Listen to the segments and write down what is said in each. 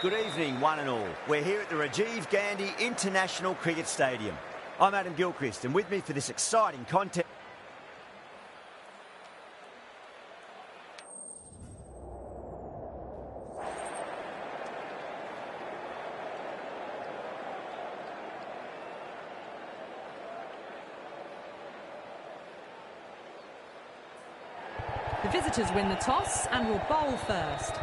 Good evening, one and all. We're here at the Rajiv Gandhi International Cricket Stadium. I'm Adam Gilchrist, and with me for this exciting contest... The visitors win the toss and will bowl first.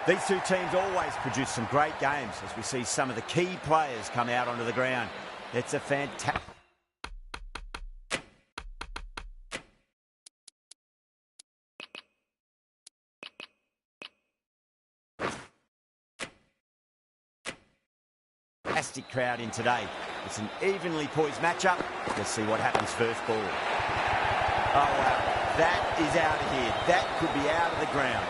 These two teams always produce some great games as we see some of the key players come out onto the ground. It's a fantastic crowd in today. It's an evenly poised matchup. Let's see what happens first ball. Oh wow, that is out of here. That could be out of the ground.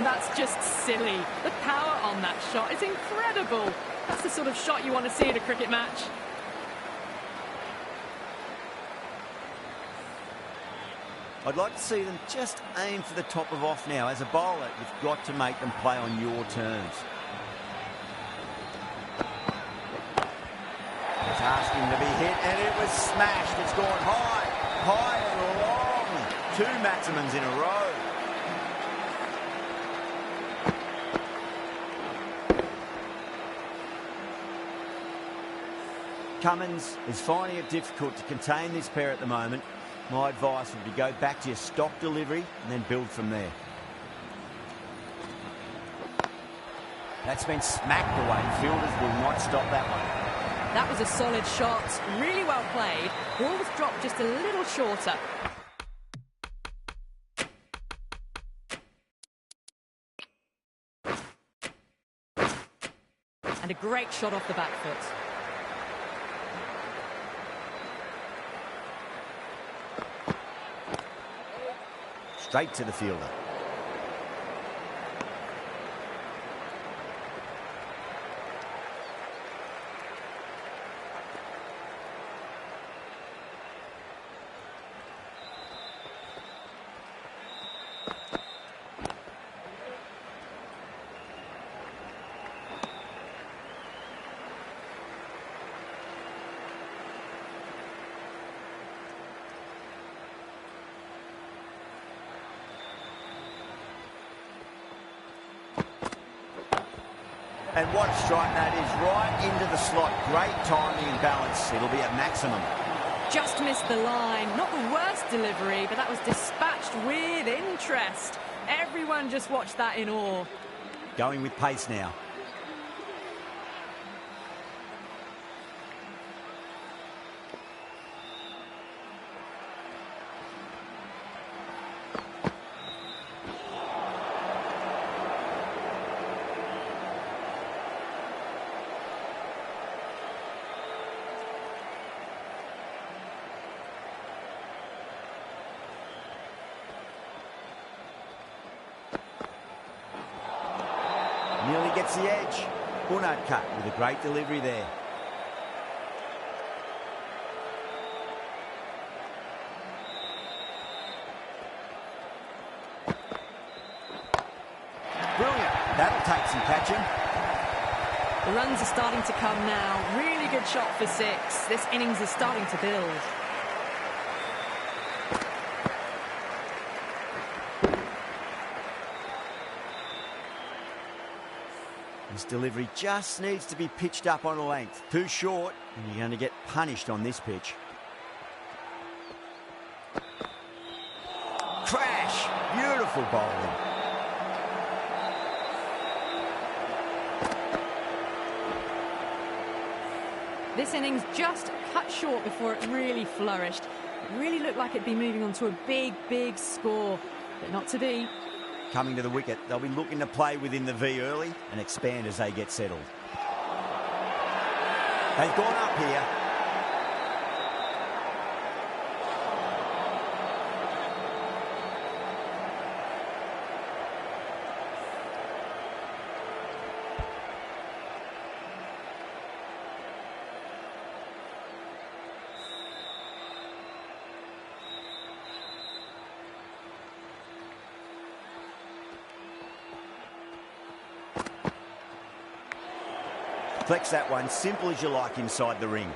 That's just silly. The power on that shot is incredible. That's the sort of shot you want to see at a cricket match. I'd like to see them just aim for the top of off now. As a bowler, you've got to make them play on your terms. It's asking to be hit, and it was smashed. It's gone high, high and long. Two maximums in a row. Cummins is finding it difficult to contain this pair at the moment. My advice would be go back to your stock delivery and then build from there. That's been smacked away. Fielders will not stop that one. That was a solid shot. Really well played. Ball was dropped just a little shorter. And a great shot off the back foot. Straight to the fielder. And what a strike that is, right into the slot. Great timing and balance. It'll be at maximum. Just missed the line. Not the worst delivery, but that was dispatched with interest. Everyone just watched that in awe. Going with pace now. Nearly gets the edge. Burnard cut with a great delivery there. Brilliant. That'll take some catching. The runs are starting to come now. Really good shot for 6. This innings is starting to build. This delivery just needs to be pitched up on a length. Too short, and you're going to get punished on this pitch. Crash! Beautiful bowling. This innings just cut short before it really flourished. It really looked like it'd be moving on to a big, big score, but not to be. Coming to the wicket, they'll be looking to play within the V early and expand as they get settled. They've gone up here. Flex that one, simple as you like inside the ring.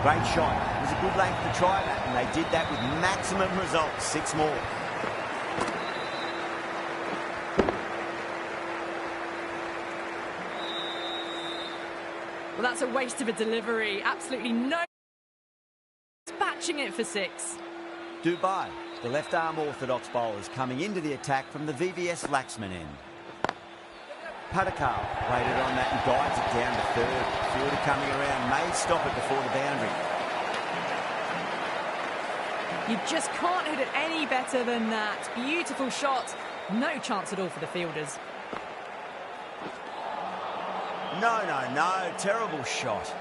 Great shot. It was a good length to try that, and they did that with maximum results. 6 more. Well, that's a waste of a delivery. Absolutely no. Dispatching it for 6. Dubai, the left-arm orthodox bowlers coming into the attack from the VVS Laxman end. Patidar waited on that and guides it down to third. Fielder coming around may stop it before the boundary. You just can't hit it any better than that. Beautiful shot. No chance at all for the fielders. No, no, no. Terrible shot.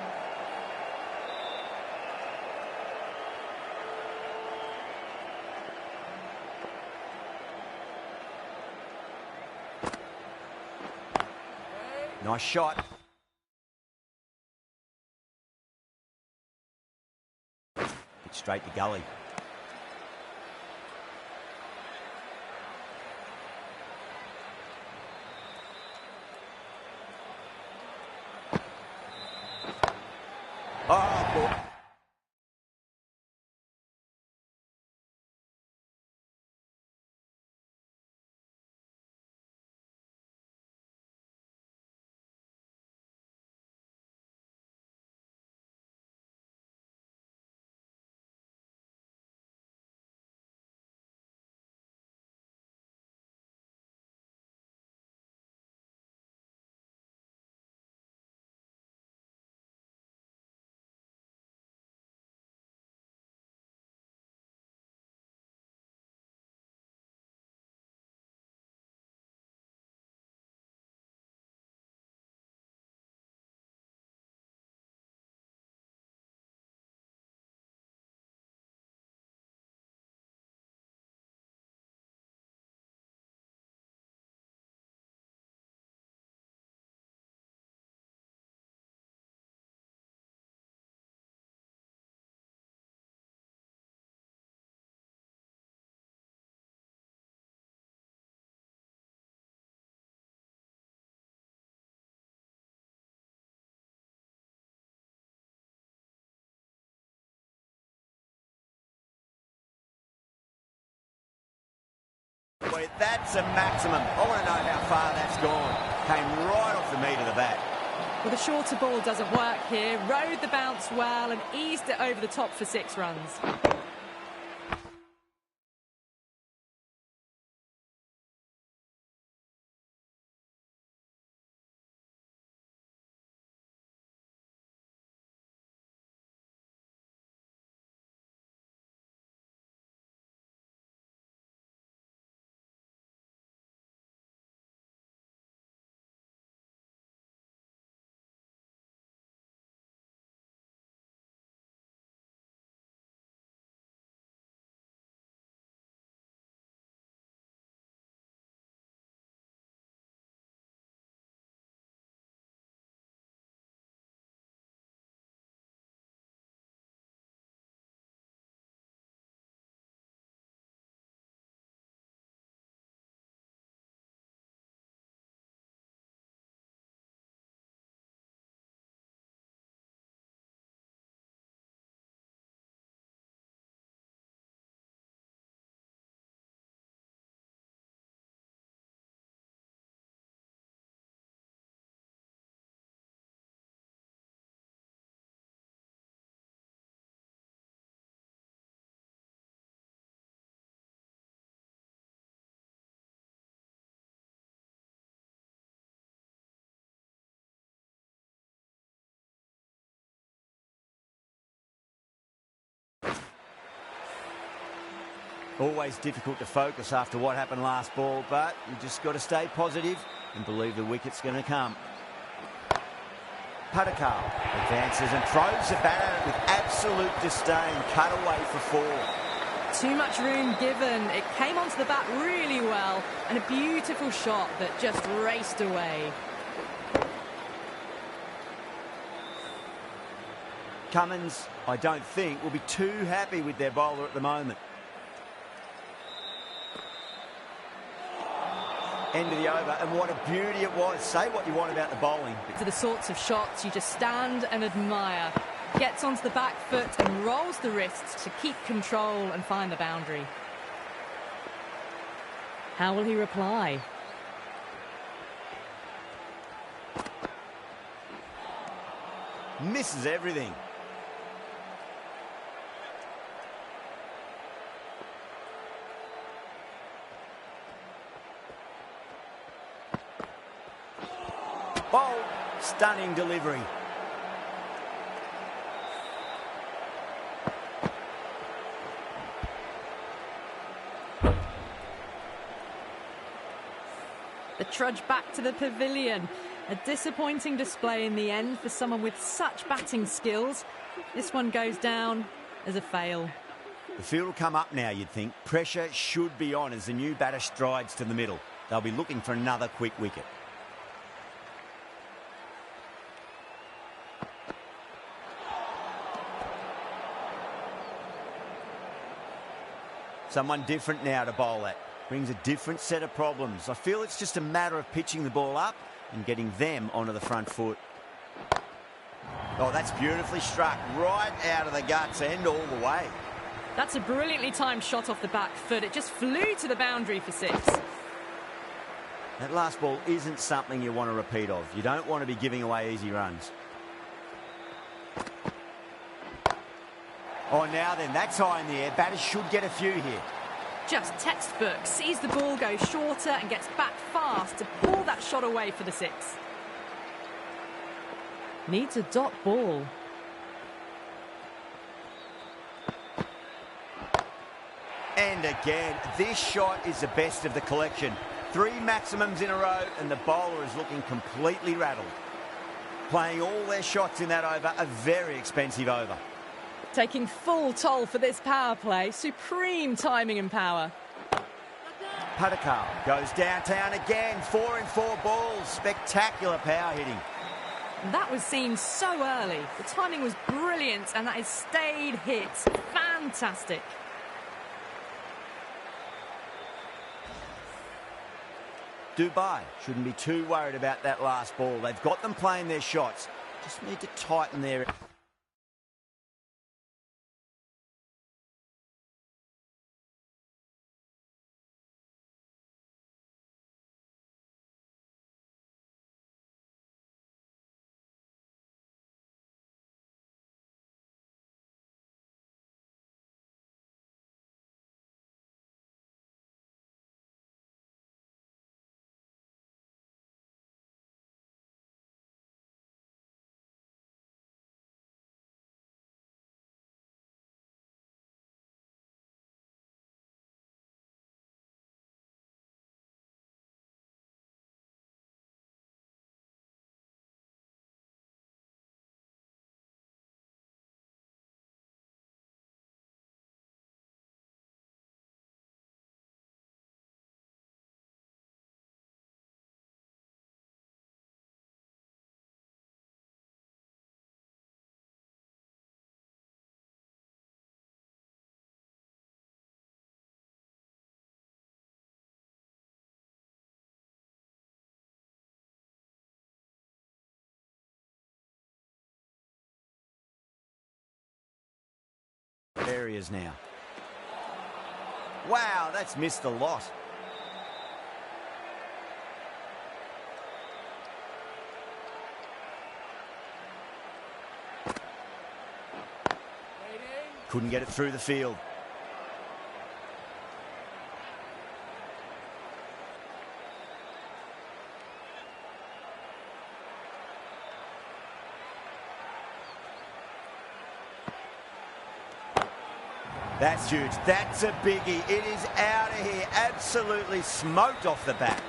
Nice shot. Hit straight to gully. Oh, boy. Boy, that's a maximum. I want to know how far that's gone. Came right off the meat of the bat. Well, the shorter ball doesn't work here. Rode the bounce well and eased it over the top for 6 runs. Always difficult to focus after what happened last ball, but you just got to stay positive and believe the wicket's going to come. Patidar advances and throws the bat at it with absolute disdain. Cut away for 4. Too much room given. It came onto the bat really well, and a beautiful shot that just raced away. Cummins, I don't think, will be too happy with their bowler at the moment. End of the over, and what a beauty it was. Say what you want about the bowling. To the sorts of shots you just stand and admire. Gets onto the back foot and rolls the wrists to keep control and find the boundary. How will he reply? Misses everything. Oh, stunning delivery. The trudge back to the pavilion. A disappointing display in the end for someone with such batting skills. This one goes down as a fail. The field will come up now, you'd think. Pressure should be on as the new batter strides to the middle. They'll be looking for another quick wicket. Someone different now to bowl at. Brings a different set of problems. I feel it's just a matter of pitching the ball up and getting them onto the front foot. Oh, that's beautifully struck. Right out of the guts and all the way. That's a brilliantly timed shot off the back foot. It just flew to the boundary for 6. That last ball isn't something you want to repeat of. You don't want to be giving away easy runs. Oh, now then, that's high in the air. Batters should get a few here. Just textbook. Sees the ball go shorter and gets back fast to pull that shot away for the 6. Needs a dot ball. And again, this shot is the best of the collection. 3 maximums in a row and the bowler is looking completely rattled. Playing all their shots in that over, a very expensive over. Taking full toll for this power play. Supreme timing and power. Patidar goes downtown again. 4 in 4 balls. Spectacular power hitting. That was seen so early. The timing was brilliant and that is stayed hit. Fantastic. Dubai shouldn't be too worried about that last ball. They've got them playing their shots. Just need to tighten their... areas now. Wow, that's missed a lot. Couldn't get it through the field. That's huge. That's a biggie. It is out of here. Absolutely smoked off the bat.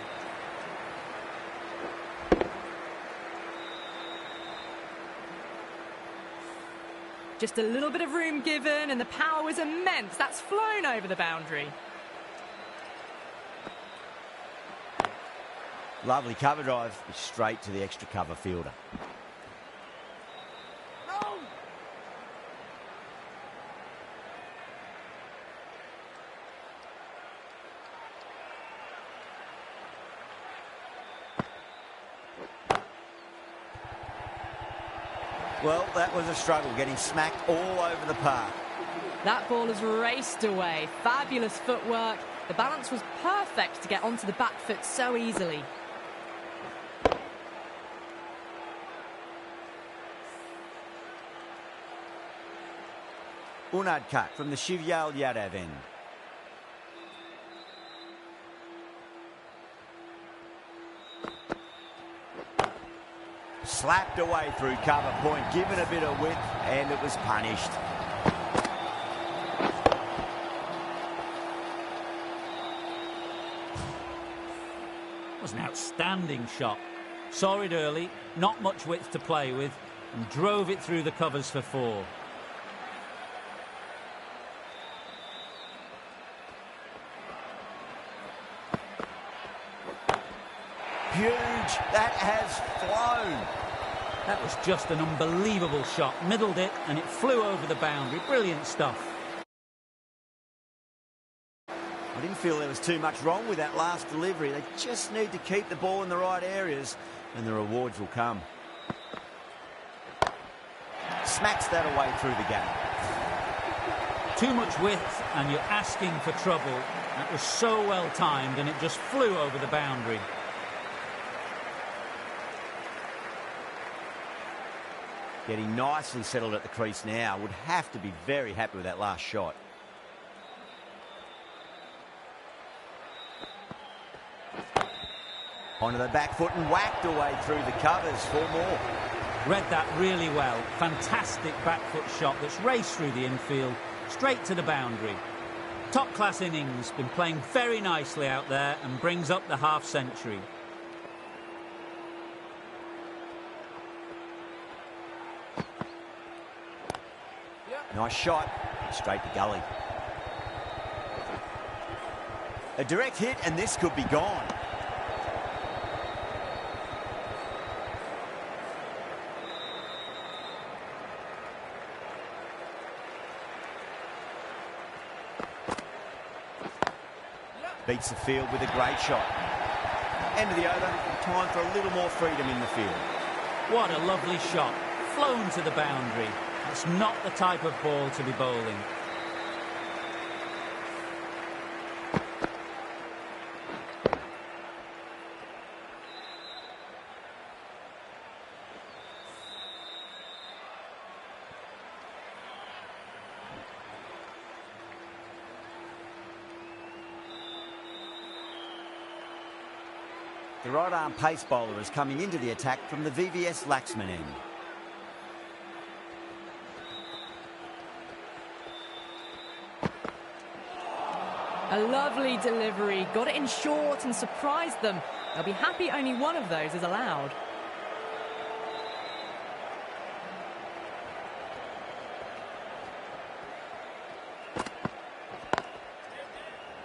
Just a little bit of room given, and the power was immense. That's flown over the boundary. Lovely cover drive, straight to the extra cover fielder. Well, that was a struggle, getting smacked all over the park. That ball has raced away. Fabulous footwork. The balance was perfect to get onto the back foot so easily. Unad cut from the Shivyal Yadav end. Slapped away through cover point, given a bit of width, and it was punished. It was an outstanding shot. Saw it early, not much width to play with, and drove it through the covers for 4. Huge. That has flown. That was just an unbelievable shot. Middled it, and it flew over the boundary. Brilliant stuff. I didn't feel there was too much wrong with that last delivery. They just need to keep the ball in the right areas, and the rewards will come. Smacks that away through the gap. Too much width, and you're asking for trouble. That was so well timed, and it just flew over the boundary. Getting nicely settled at the crease now. Would have to be very happy with that last shot. Onto the back foot and whacked away through the covers for more. Read that really well. Fantastic back foot shot that's raced through the infield, straight to the boundary. Top class innings, been playing very nicely out there and brings up the half century. Nice shot, straight to gully. A direct hit and this could be gone. Beats the field with a great shot. End of the over, time for a little more freedom in the field. What a lovely shot, flown to the boundary. It's not the type of ball to be bowling. The right-arm pace bowler is coming into the attack from the VVS Laxman end. A lovely delivery, got it in short and surprised them. They'll be happy only one of those is allowed.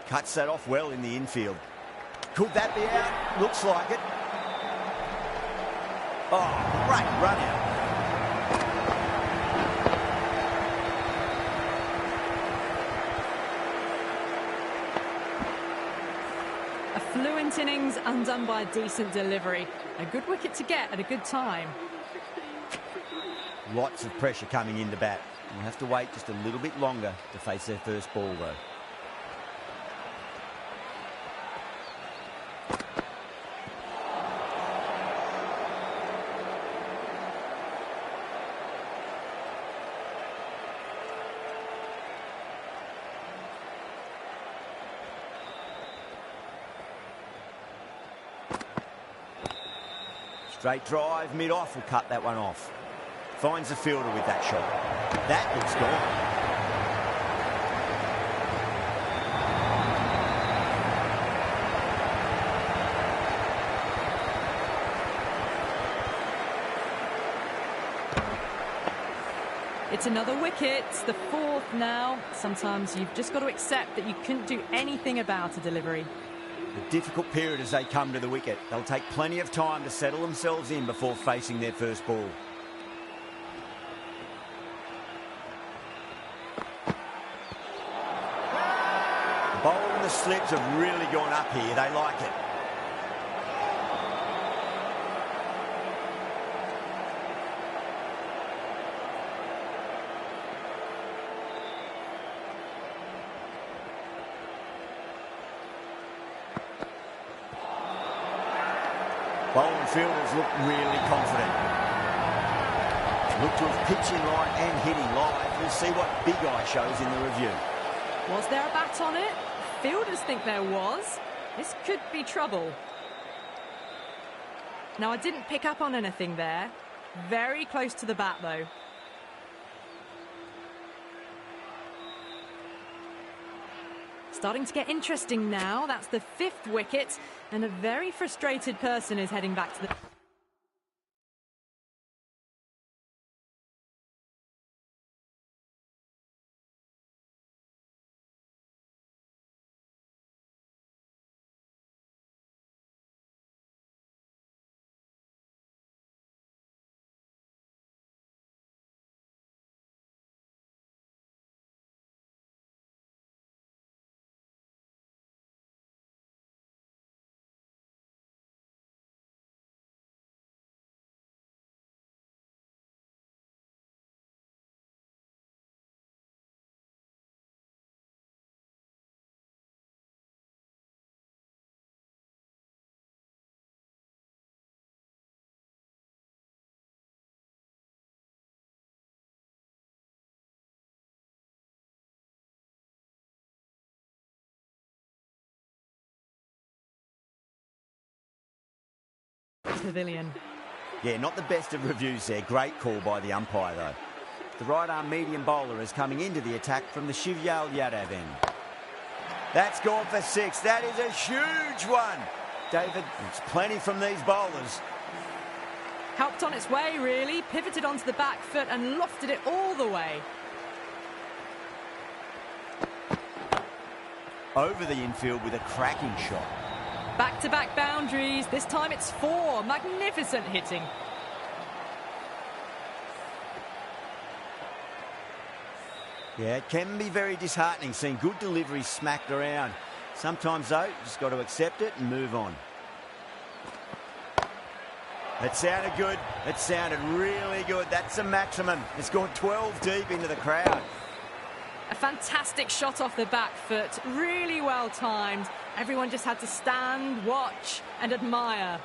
Cuts that off well in the infield. Could that be out? Looks like it. Oh, great run out. Fluent innings undone by a decent delivery. A good wicket to get at a good time. Lots of pressure coming in the bat. We'll have to wait just a little bit longer to face their first ball though. Straight drive, mid-off will cut that one off. Finds the fielder with that shot. That looks It's another wicket, the fourth now. Sometimes you've just got to accept that you couldn't do anything about a delivery. A difficult period as they come to the wicket. They'll take plenty of time to settle themselves in before facing their first ball. The bowl and the slips have really gone up here. They like it. Bowling fielders look really confident. Look to have pitched in line and hitting live. We'll see what Big Eye shows in the review. Was there a bat on it? Fielders think there was. This could be trouble. Now, I didn't pick up on anything there. Very close to the bat, though. Starting to get interesting now. That's the fifth wicket, and a very frustrated person is heading back to the... Pavilion. Yeah, not the best of reviews there. Great call by the umpire, though. The right-arm medium bowler is coming into the attack from the Shivyal Yadav end. That's gone for 6. That is a huge one. David, it's plenty from these bowlers. Helped on its way, really. Pivoted onto the back foot and lofted it all the way. Over the infield with a cracking shot. Back-to-back boundaries. This time it's 4. Magnificent hitting. Yeah, it can be very disheartening seeing good deliveries smacked around. Sometimes, though, you just got to accept it and move on. It sounded good. It sounded really good. That's the maximum. It's gone 12 deep into the crowd. A fantastic shot off the back foot. Really well timed. Everyone just had to stand, watch and admire.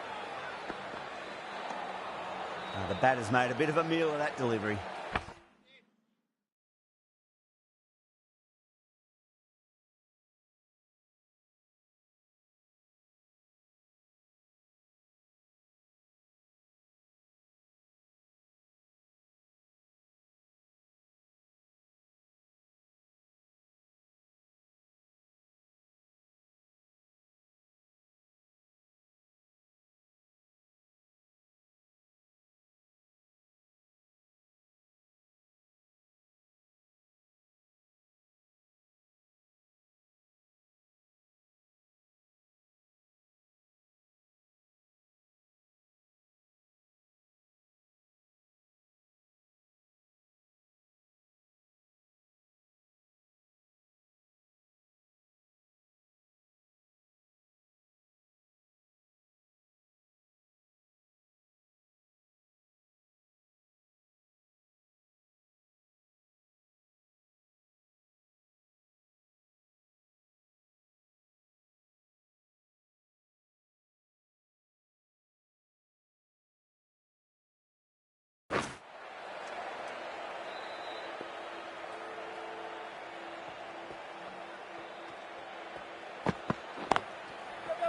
The batter's made a bit of a meal of that delivery.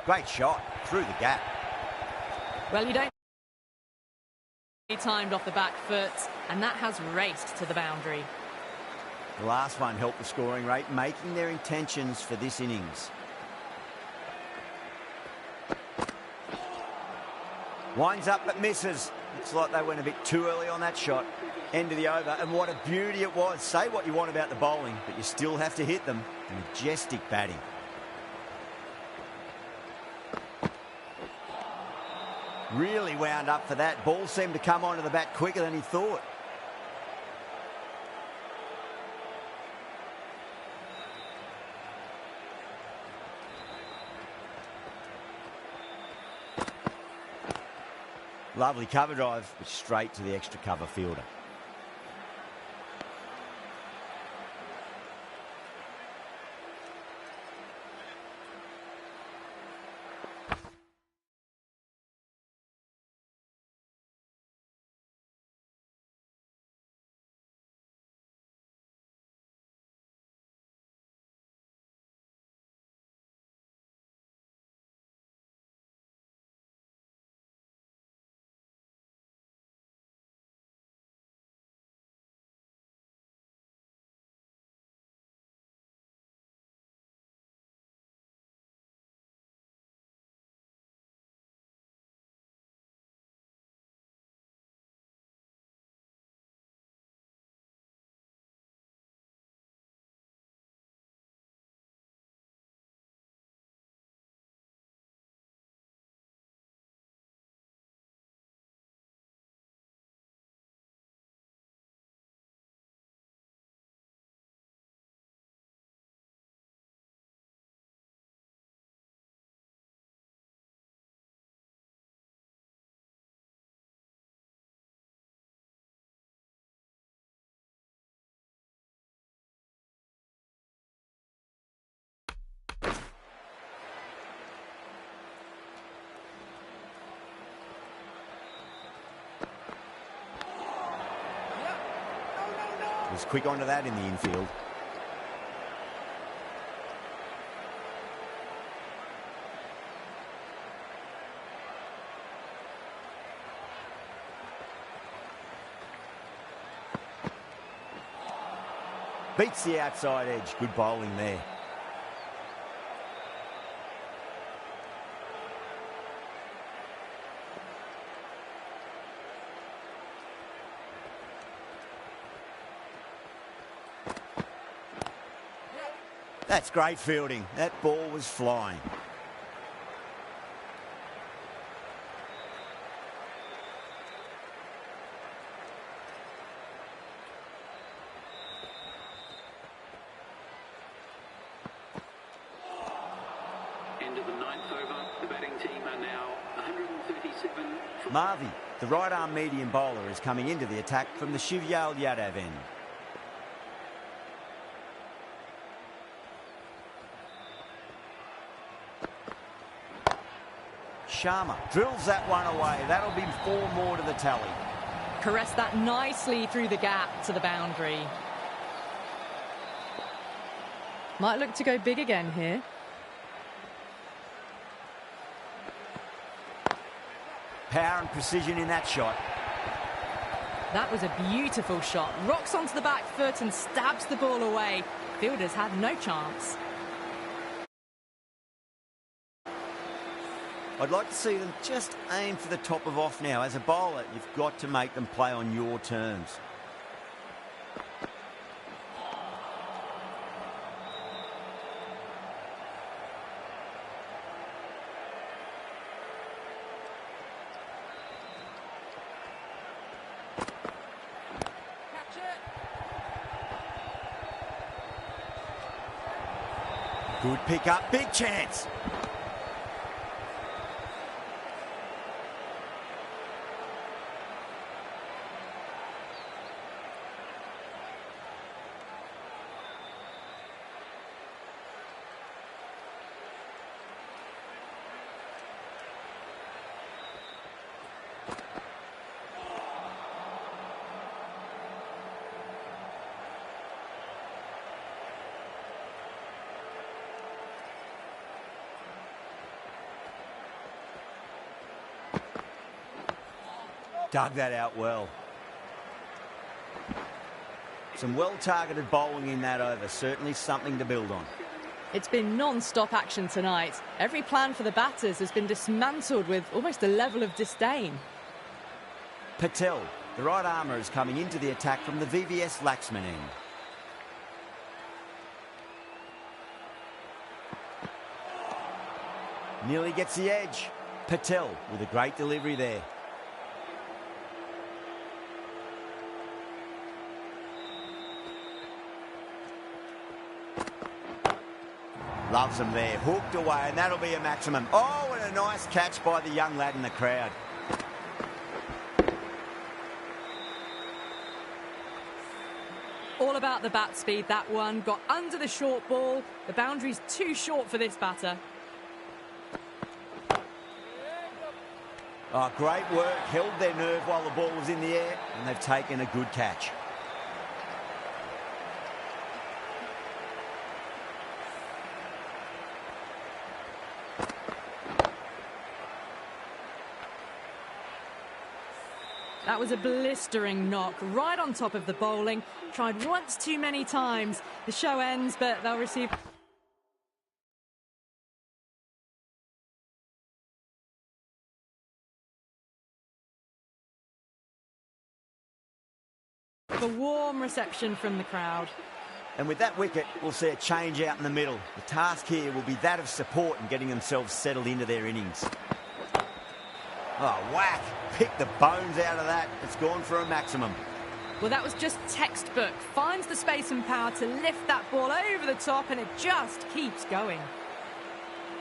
Great shot through the gap. Well, you don't... timed off the back foot, and that has raced to the boundary. The last one helped the scoring rate, making their intentions for this innings. Winds up but misses. Looks like they went a bit too early on that shot. End of the over, and what a beauty it was. Say what you want about the bowling, but you still have to hit them. Majestic batting. Really wound up for that. Ball seemed to come onto the bat quicker than he thought. Lovely cover drive, but straight to the extra cover fielder. Was quick onto that in the infield. Beats the outside edge. Good bowling there. That's great fielding. That ball was flying. End of the ninth over. The batting team are now 137. Marvi, the right-arm medium bowler, is coming into the attack from the Shivyal Yadav end. Sharma drills that one away. That'll be 4 more to the tally. Caressed that nicely through the gap to the boundary. Might look to go big again here. Power and precision in that shot. That was a beautiful shot. Rocks onto the back foot and stabs the ball away. Fielders had no chance. I'd like to see them just aim for the top of off now. As a bowler, you've got to make them play on your terms. Good pick up, big chance. Dug that out well. Some well-targeted bowling in that over. Certainly something to build on. It's been non-stop action tonight. Every plan for the batters has been dismantled with almost a level of disdain. Patel. The right armour is coming into the attack from the VVS Laxman end. Nearly gets the edge. Patel with a great delivery there. Loves them there, hooked away, and that'll be a maximum. Oh, and a nice catch by the young lad in the crowd. All about the bat speed, that one. Got under the short ball. The boundary's too short for this batter. Oh, great work. Held their nerve while the ball was in the air, and they've taken a good catch. That was a blistering knock right on top of the bowling. Tried once too many times. The show ends, but they'll receive... a warm reception from the crowd. And with that wicket, we'll see a change out in the middle. The task here will be that of support and getting themselves settled into their innings. Oh, whack. Pick the bones out of that. It's gone for a maximum. Well, that was just textbook. Finds the space and power to lift that ball over the top, and it just keeps going.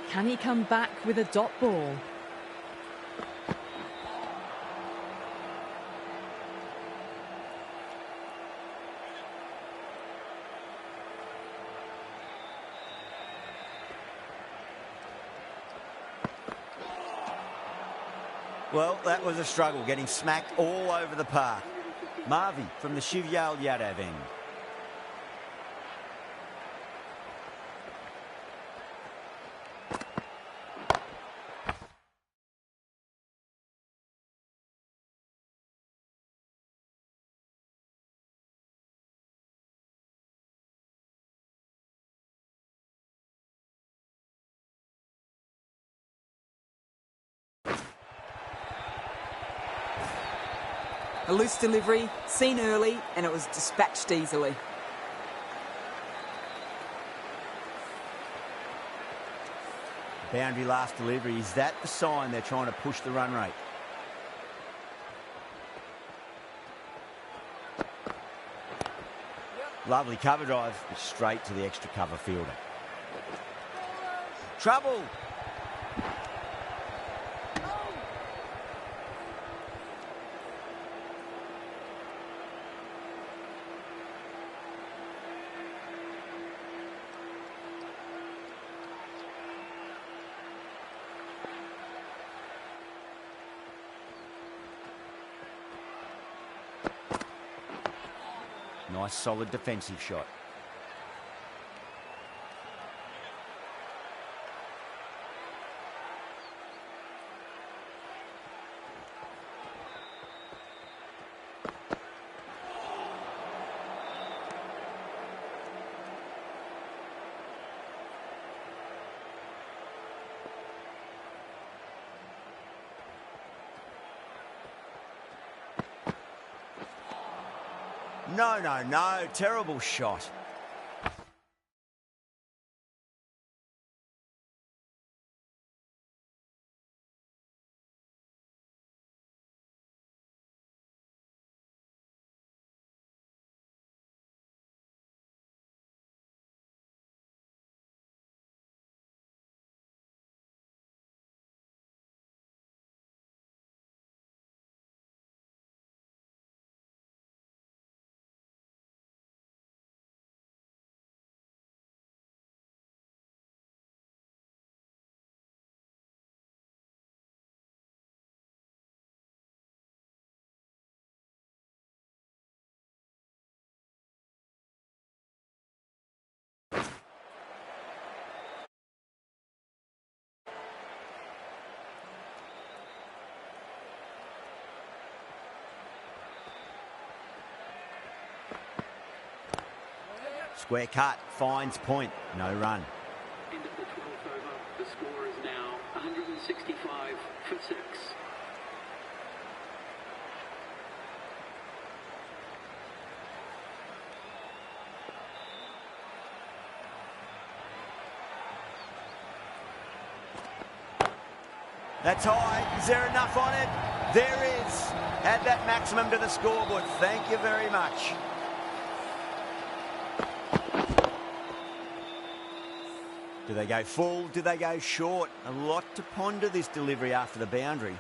Can he come back with a dot ball? Well, that was a struggle, getting smacked all over the park. Marvi from the Shivyal Yadav end. A loose delivery, seen early, and it was dispatched easily. Boundary last delivery. Is that the sign they're trying to push the run rate? Lovely cover drive, but straight to the extra cover fielder. Trouble! Nice solid defensive shot. No, terrible shot. Square cut, finds point, no run. End of the 12th over. The score is now 165 for 6. That's high. Is there enough on it? There is. Add that maximum to the scoreboard. Thank you very much. Do they go full? Do they go short? A lot to ponder this delivery after the boundary.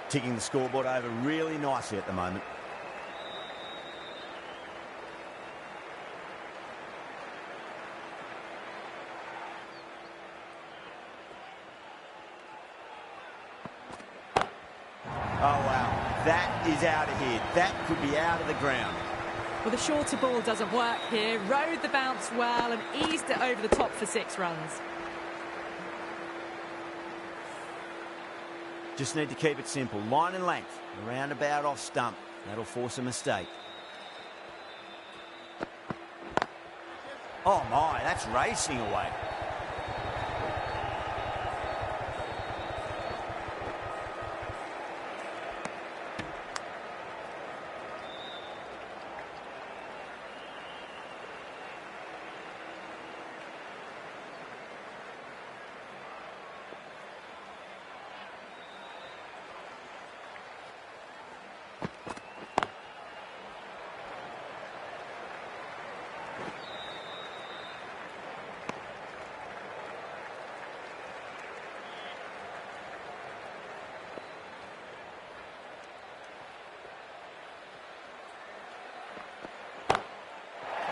Ticking the scoreboard over really nicely at the moment. Oh, wow. That is out of here. That could be out of the ground. Well, the shorter ball doesn't work here. Rode the bounce well and eased it over the top for 6 runs. Just need to keep it simple. Line and length. Around about off stump. That'll force a mistake. Oh my, that's racing away.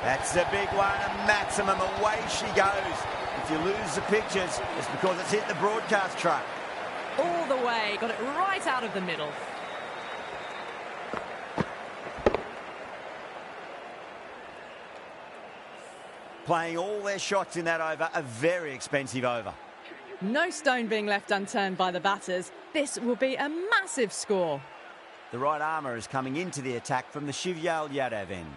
That's the big one, a maximum. Away she goes. If you lose the pictures, it's because it's hit the broadcast truck. All the way, got it right out of the middle. Playing all their shots in that over, a very expensive over. No stone being left unturned by the batters. This will be a massive score. The right armour is coming into the attack from the Shivyal Yadav end.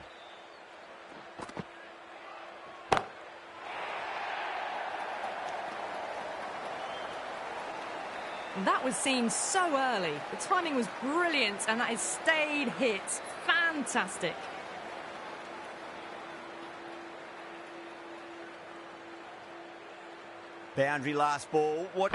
That was seen so early. The timing was brilliant and that is stayed hit. Fantastic. Boundary last ball. What?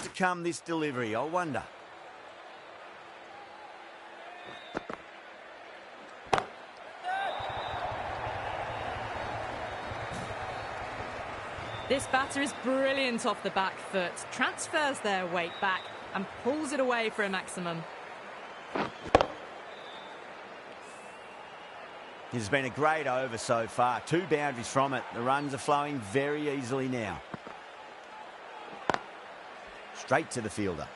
To come this delivery, I wonder. This batter is brilliant off the back foot, transfers their weight back and pulls it away for a maximum. This has been a great over so far. 2 boundaries from it. The runs are flowing very easily now. Straight to the fielder.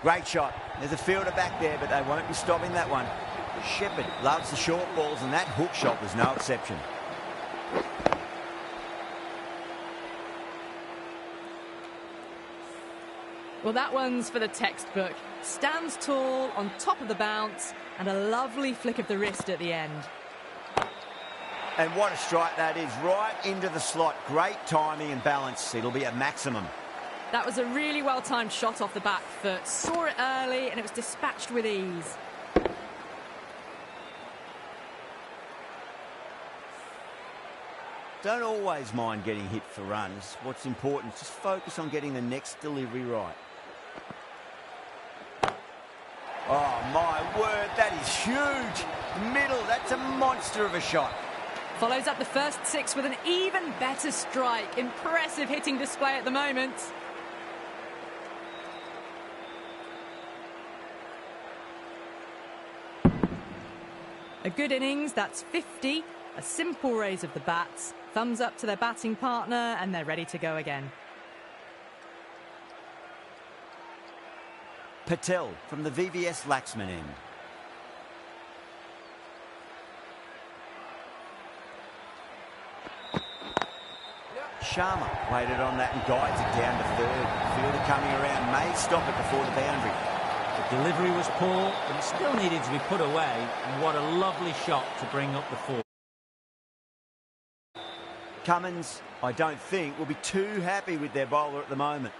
Great shot. There's a fielder back there, but they won't be stopping that one. Shepherd loves the short balls, and that hook shot was no exception. Well, that one's for the textbook. Stands tall, on top of the bounce, and a lovely flick of the wrist at the end. And what a strike that is, right into the slot. Great timing and balance. It'll be a maximum. That was a really well-timed shot off the back foot. Saw it early, and it was dispatched with ease. Don't always mind getting hit for runs. What's important is just focus on getting the next delivery right. Oh, my word, that is huge. Middle, that's a monster of a shot. Follows up the first 6 with an even better strike. Impressive hitting display at the moment. A good innings, that's 50. A simple raise of the bats. Thumbs up to their batting partner, and they're ready to go again. Patel from the VVS Laxman end. Sharma waited on that and guides it down to third. Fielder coming around may stop it before the boundary. The delivery was poor, but it still needed to be put away, and what a lovely shot to bring up the four. Cummins, I don't think, will be too happy with their bowler at the moment.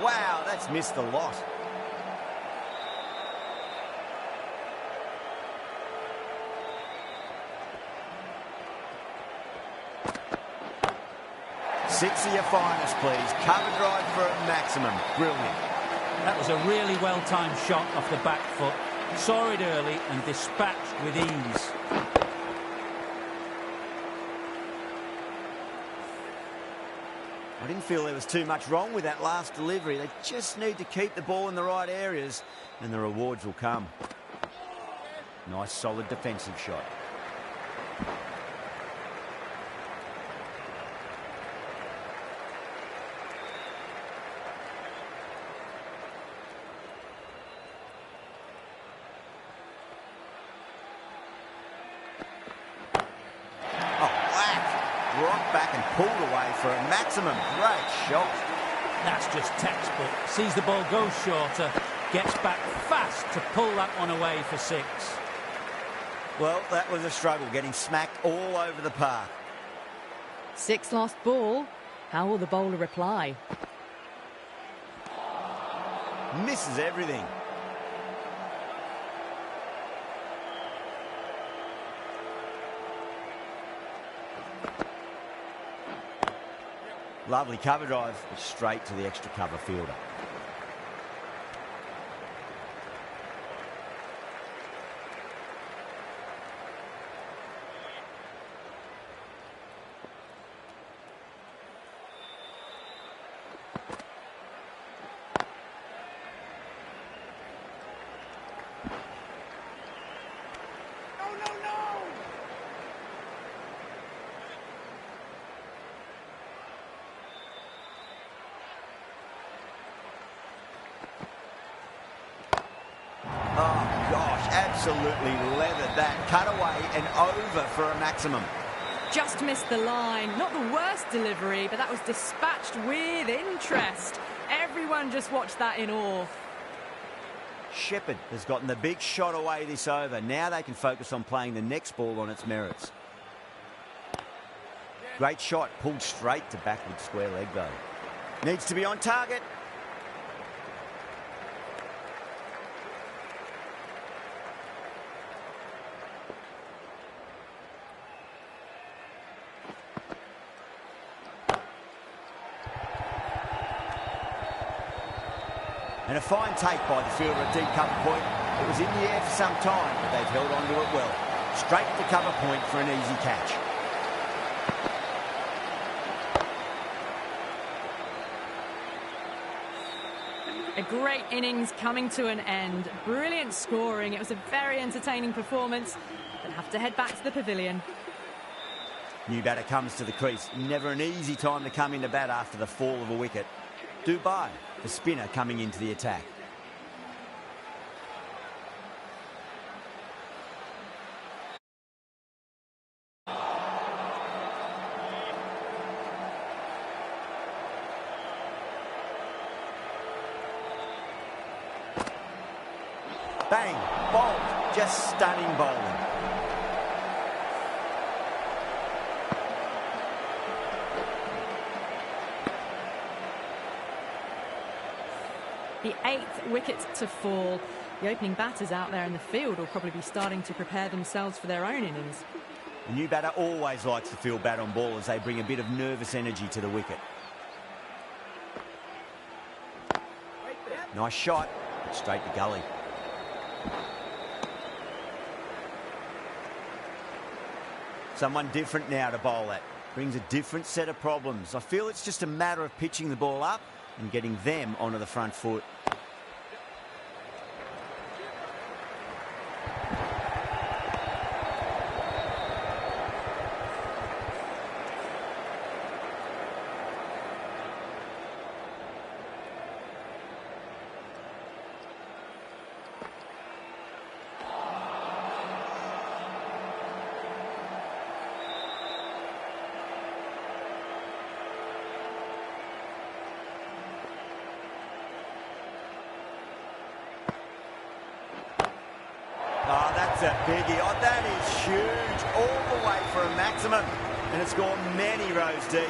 Wow, that's missed a lot. Six of your finest, please. Cover drive for a maximum. Brilliant. That was a really well-timed shot off the back foot. Saw it early and dispatched with ease. I didn't feel there was too much wrong with that last delivery. They just need to keep the ball in the right areas and the rewards will come. Nice, solid defensive shot. Rocked back and pulled away for a maximum. Great shot. That's just textbook. Sees the ball go shorter, gets back fast to pull that one away for 6. Well, that was a struggle, getting smacked all over the park. 6 lost ball. How will the bowler reply? Misses everything. Lovely cover drive, straight to the extra cover fielder. Oh, gosh, absolutely leathered that. Cut away and over for a maximum. Just missed the line. Not the worst delivery, but that was dispatched with interest. Everyone just watched that in awe. Shepherd has gotten the big shot away this over. Now they can focus on playing the next ball on its merits. Great shot, pulled straight to backward square leg though. Needs to be on target. And a fine take by the fielder at deep cover point. It was in the air for some time, but they've held on to it well. Straight to cover point for an easy catch. A great innings coming to an end. Brilliant scoring. It was a very entertaining performance. But have to head back to the pavilion. New batter comes to the crease. Never an easy time to come into bat after the fall of a wicket. Dubai, the spinner, coming into the attack. Bang, bowled, just stunning bowling. The 8th wicket to fall. The opening batters out there in the field will probably be starting to prepare themselves for their own innings. The new batter always likes to field bat on ball as they bring a bit of nervous energy to the wicket. Nice shot, straight to gully. Someone different now to bowl at. Brings a different set of problems. I feel it's just a matter of pitching the ball up and getting them onto the front foot. Oh, that's a biggie. Oh, that is huge. All the way for a maximum. And it's gone many rows deep.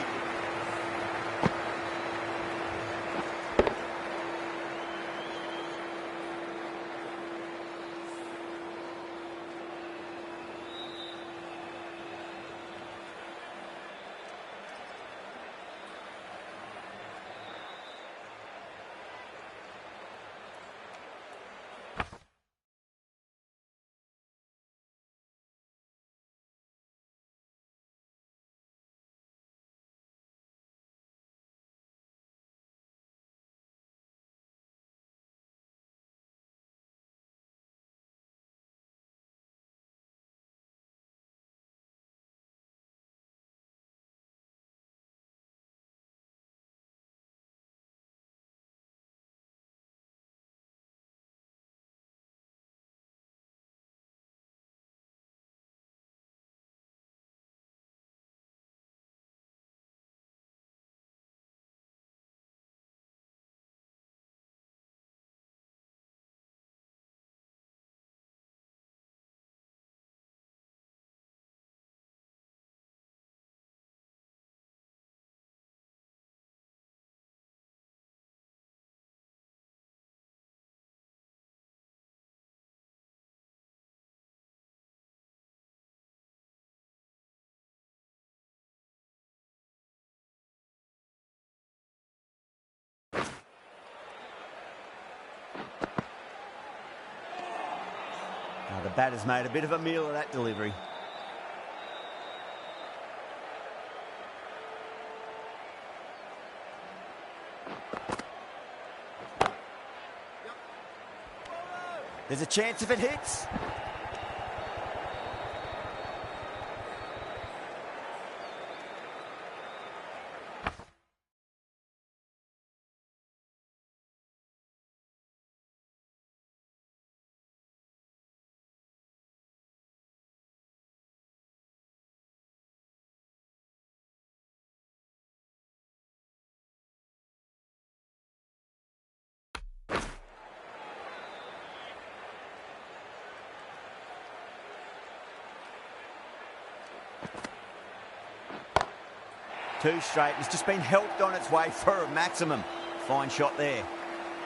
The batter's made a bit of a meal of that delivery. There's a chance if it hits. Two straight. It's just been helped on its way for a maximum. Fine shot there.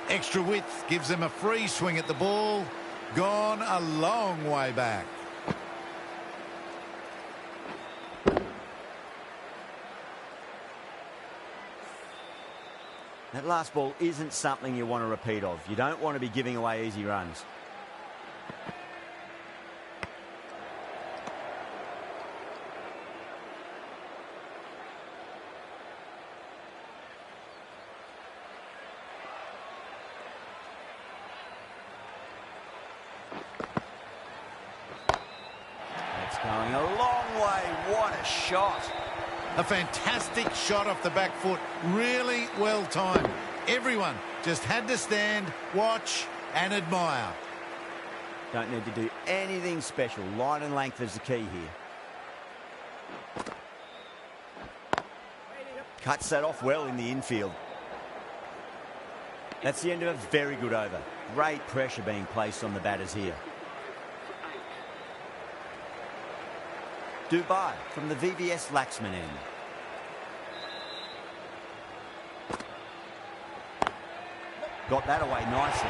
Extra width gives them a free swing at the ball. Gone a long way back. That last ball isn't something you want to repeat of. You don't want to be giving away easy runs. Going a long way. What a shot. A fantastic shot off the back foot. Really well timed. Everyone just had to stand, watch and admire. Don't need to do anything special. Line and length is the key here. Cuts that off well in the infield. That's the end of a very good over. Great pressure being placed on the batters here. Dubai from the VVS Laxman end. Got that away nicely.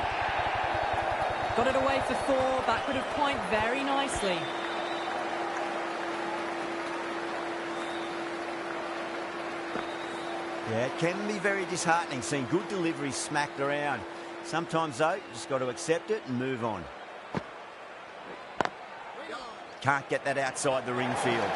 Got it away for 4, backward of point very nicely. Yeah, it can be very disheartening seeing good deliveries smacked around. Sometimes, though, you just got to accept it and move on. Can't get that outside the ring field.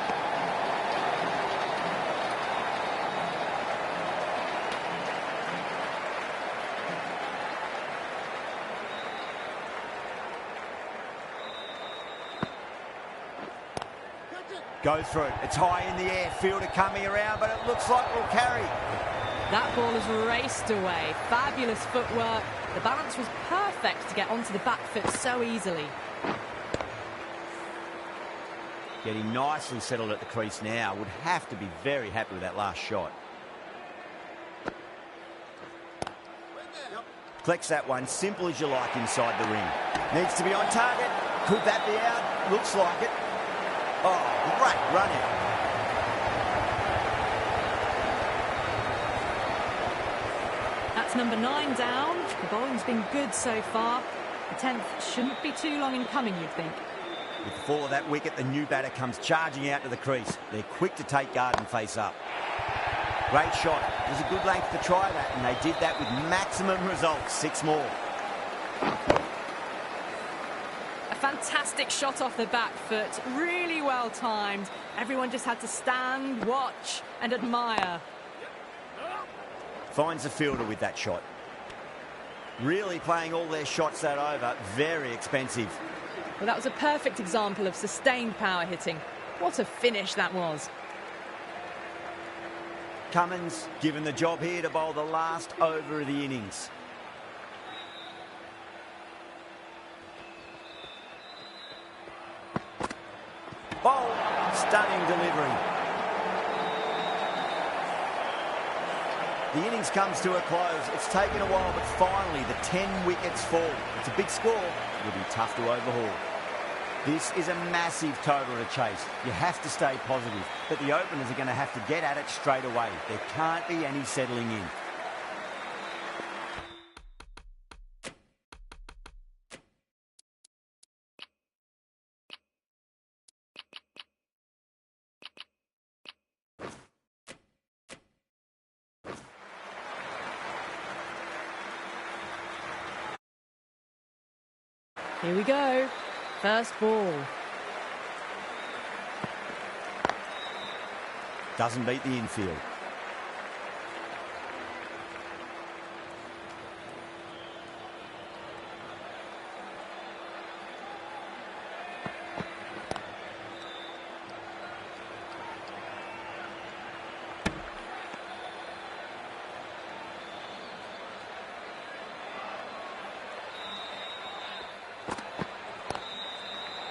Go through. It's high in the air. Fielder coming around, but it looks like we'll carry. That ball has raced away. Fabulous footwork. The balance was perfect to get onto the back foot so easily. Getting nicely settled at the crease now. Would have to be very happy with that last shot. Collects that one, simple as you like inside the ring. Needs to be on target. Could that be out? Looks like it. Oh, great run out. That's number 9 down. The bowling's been good so far. The 10th shouldn't be too long in coming, you'd think. With the fall of that wicket, the new batter comes charging out to the crease. They're quick to take guard and face up. Great shot. There's a good length to try that, and they did that with maximum results. 6 more. A fantastic shot off the back foot. Really well timed. Everyone just had to stand, watch and admire. Finds the fielder with that shot. Really playing all their shots that over. Very expensive. Well, that was a perfect example of sustained power hitting. What a finish that was. Cummins given the job here to bowl the last over of the innings. Bowl. Stunning delivery. The innings comes to a close. It's taken a while, but finally the 10 wickets fall. It's a big score. It'll be tough to overhaul. This is a massive total to chase. You have to stay positive, but the openers are going to have to get at it straight away. There can't be any settling in. Here we go. First ball. Doesn't beat the infield.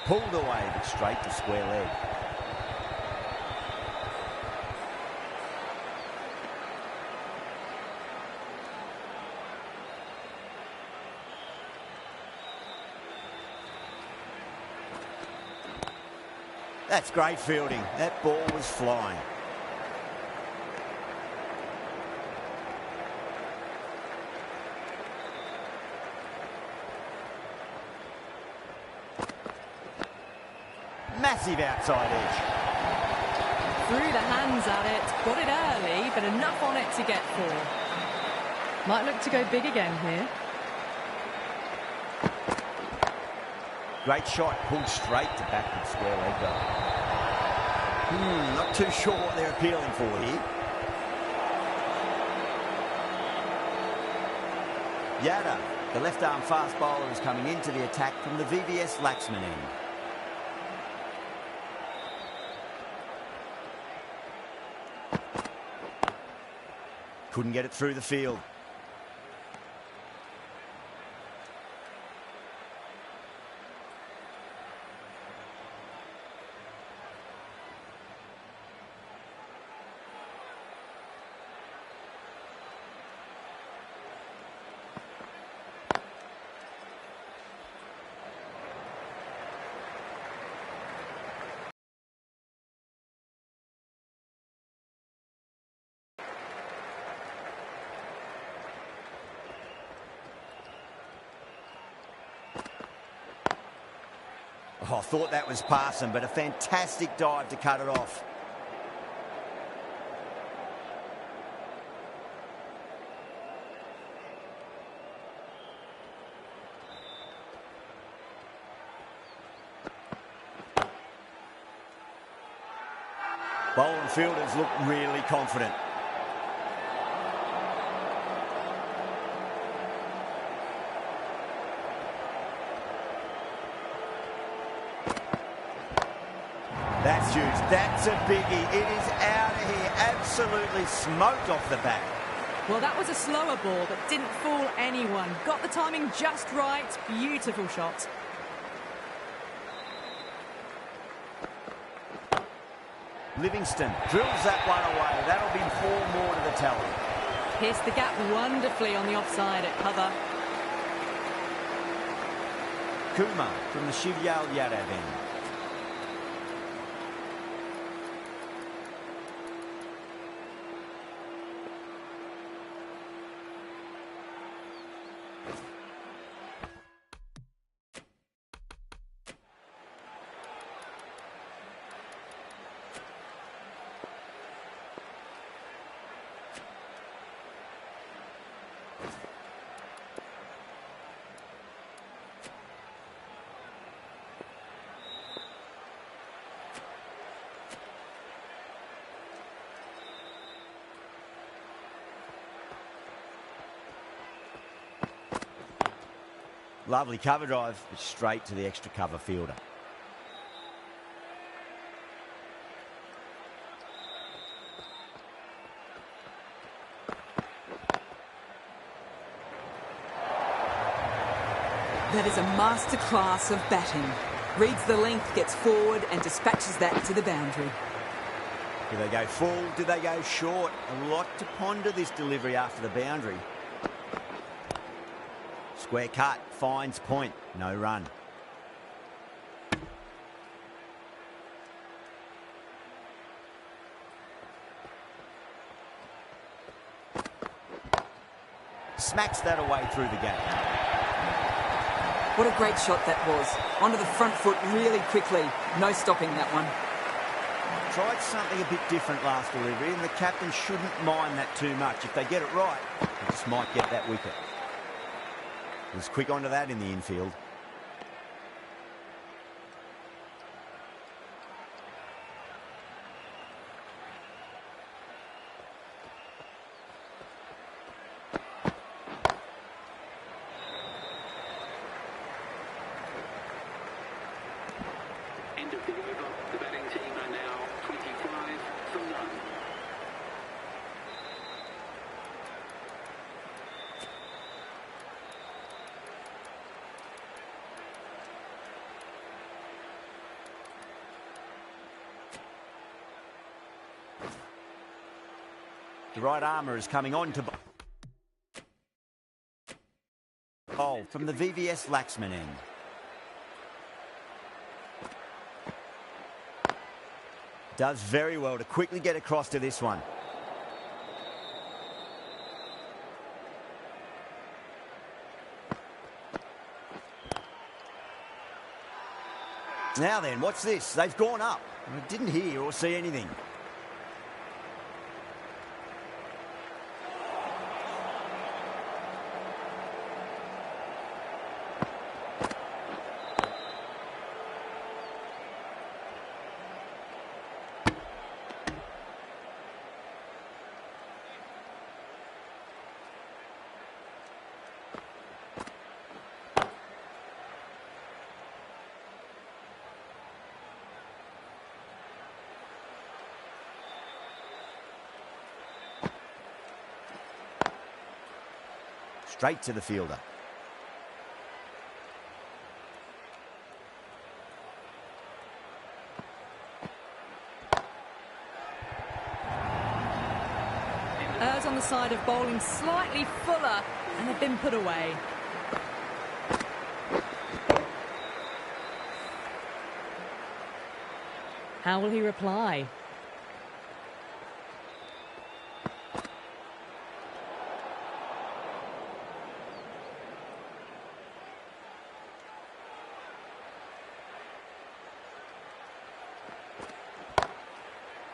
Pulled away, but straight to square leg. That's great fielding. That ball was flying. Massive outside edge. Threw the hands at it, got it early, but enough on it to get 4. Might look to go big again here. Great shot, pulled straight to backward square leg though. Not too sure what they're appealing for here. Yadav, the left-arm fast bowler, is coming into the attack from the VVS Laxman end. couldn't get it through the field. Oh, I thought that was passing, but a fantastic dive to cut it off. Bowler and fielders look really confident. That's huge. That's a biggie. It is out of here. Absolutely smoked off the bat. Well, that was a slower ball that didn't fool anyone. Got the timing just right. Beautiful shot. Livingston drills that one away. That'll be 4 more to the tally. Pierced the gap wonderfully on the offside at cover. Kumar from the Shivyal Yadav end. Lovely cover drive, but straight to the extra cover fielder. That is a masterclass of batting. Reads the length, gets forward and dispatches that to the boundary. Do they go full? Do they go short? A lot to ponder this delivery after the boundary. Square cut, finds point, no run. Smacks that away through the gate. What a great shot that was. Onto the front foot really quickly. No stopping that one. Tried something a bit different last delivery, and the captain shouldn't mind that too much. If they get it right, they just might get that wicket. Was quick onto that in the infield. End of the over. The batting team are now 25 for none. The right armour is coming on to bowl from the VVS Laxman end. Does very well to quickly get across to this one. Now then, what's this? They've gone up. I didn't hear or see anything. straight to the fielder. Errs on the side of bowling slightly fuller, and they've been put away. How will he reply?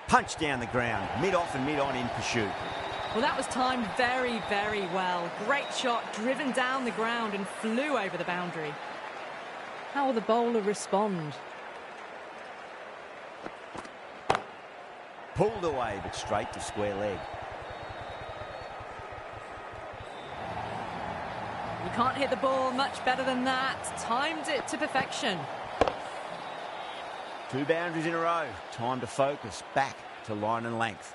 Punch down the ground, mid-off and mid-on in pursuit. Well, that was timed very, very well. Great shot, driven down the ground and flew over the boundary. How will the bowler respond? Pulled away, but straight to square leg. You can't hit the ball much better than that. Timed it to perfection. 2 boundaries in a row. Time to focus. Back to line and length.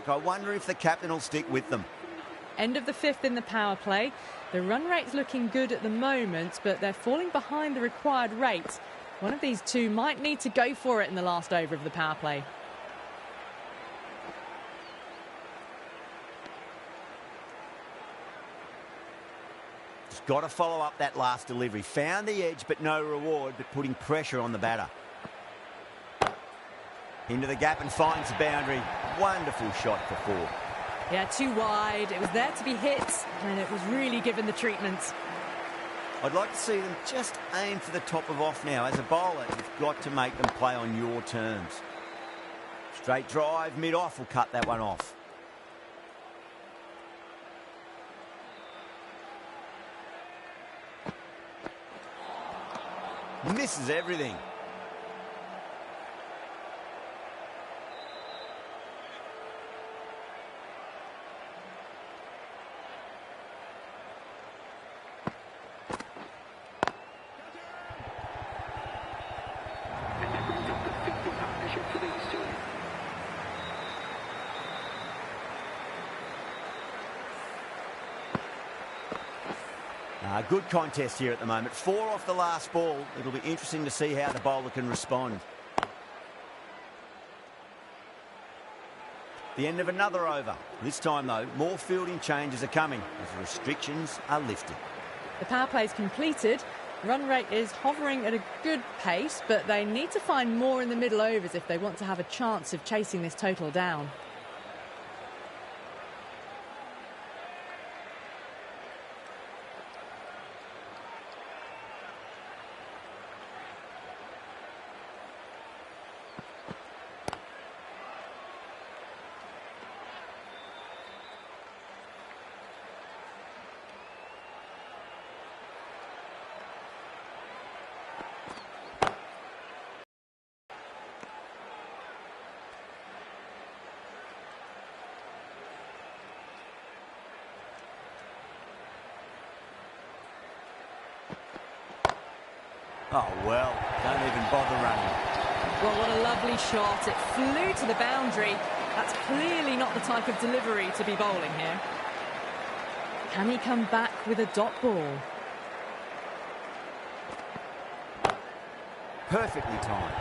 I wonder if the captain will stick with them. End of the 5th in the power play. The run rate's looking good at the moment, but they're falling behind the required rate. One of these two might need to go for it in the last over of the power play. Just got to follow up that last delivery. Found the edge, but no reward, but putting pressure on the batter. Into the gap and finds the boundary. Wonderful shot for 4. Yeah, too wide. It was there to be hit, and it was really given the treatment. I'd like to see them just aim for the top of off now. As a bowler, you've got to make them play on your terms. Straight drive, mid-off will cut that one off. Misses everything. Good contest here at the moment. 4 off the last ball. It'll be interesting to see how the bowler can respond. The end of another over. This time, though, more fielding changes are coming as the restrictions are lifted. The power play is completed. Run rate is hovering at a good pace, but they need to find more in the middle overs if they want to have a chance of chasing this total down. Oh, well, don't even bother running. Well, what a lovely shot. It flew to the boundary. That's clearly not the type of delivery to be bowling here. Can he come back with a dot ball? Perfectly timed.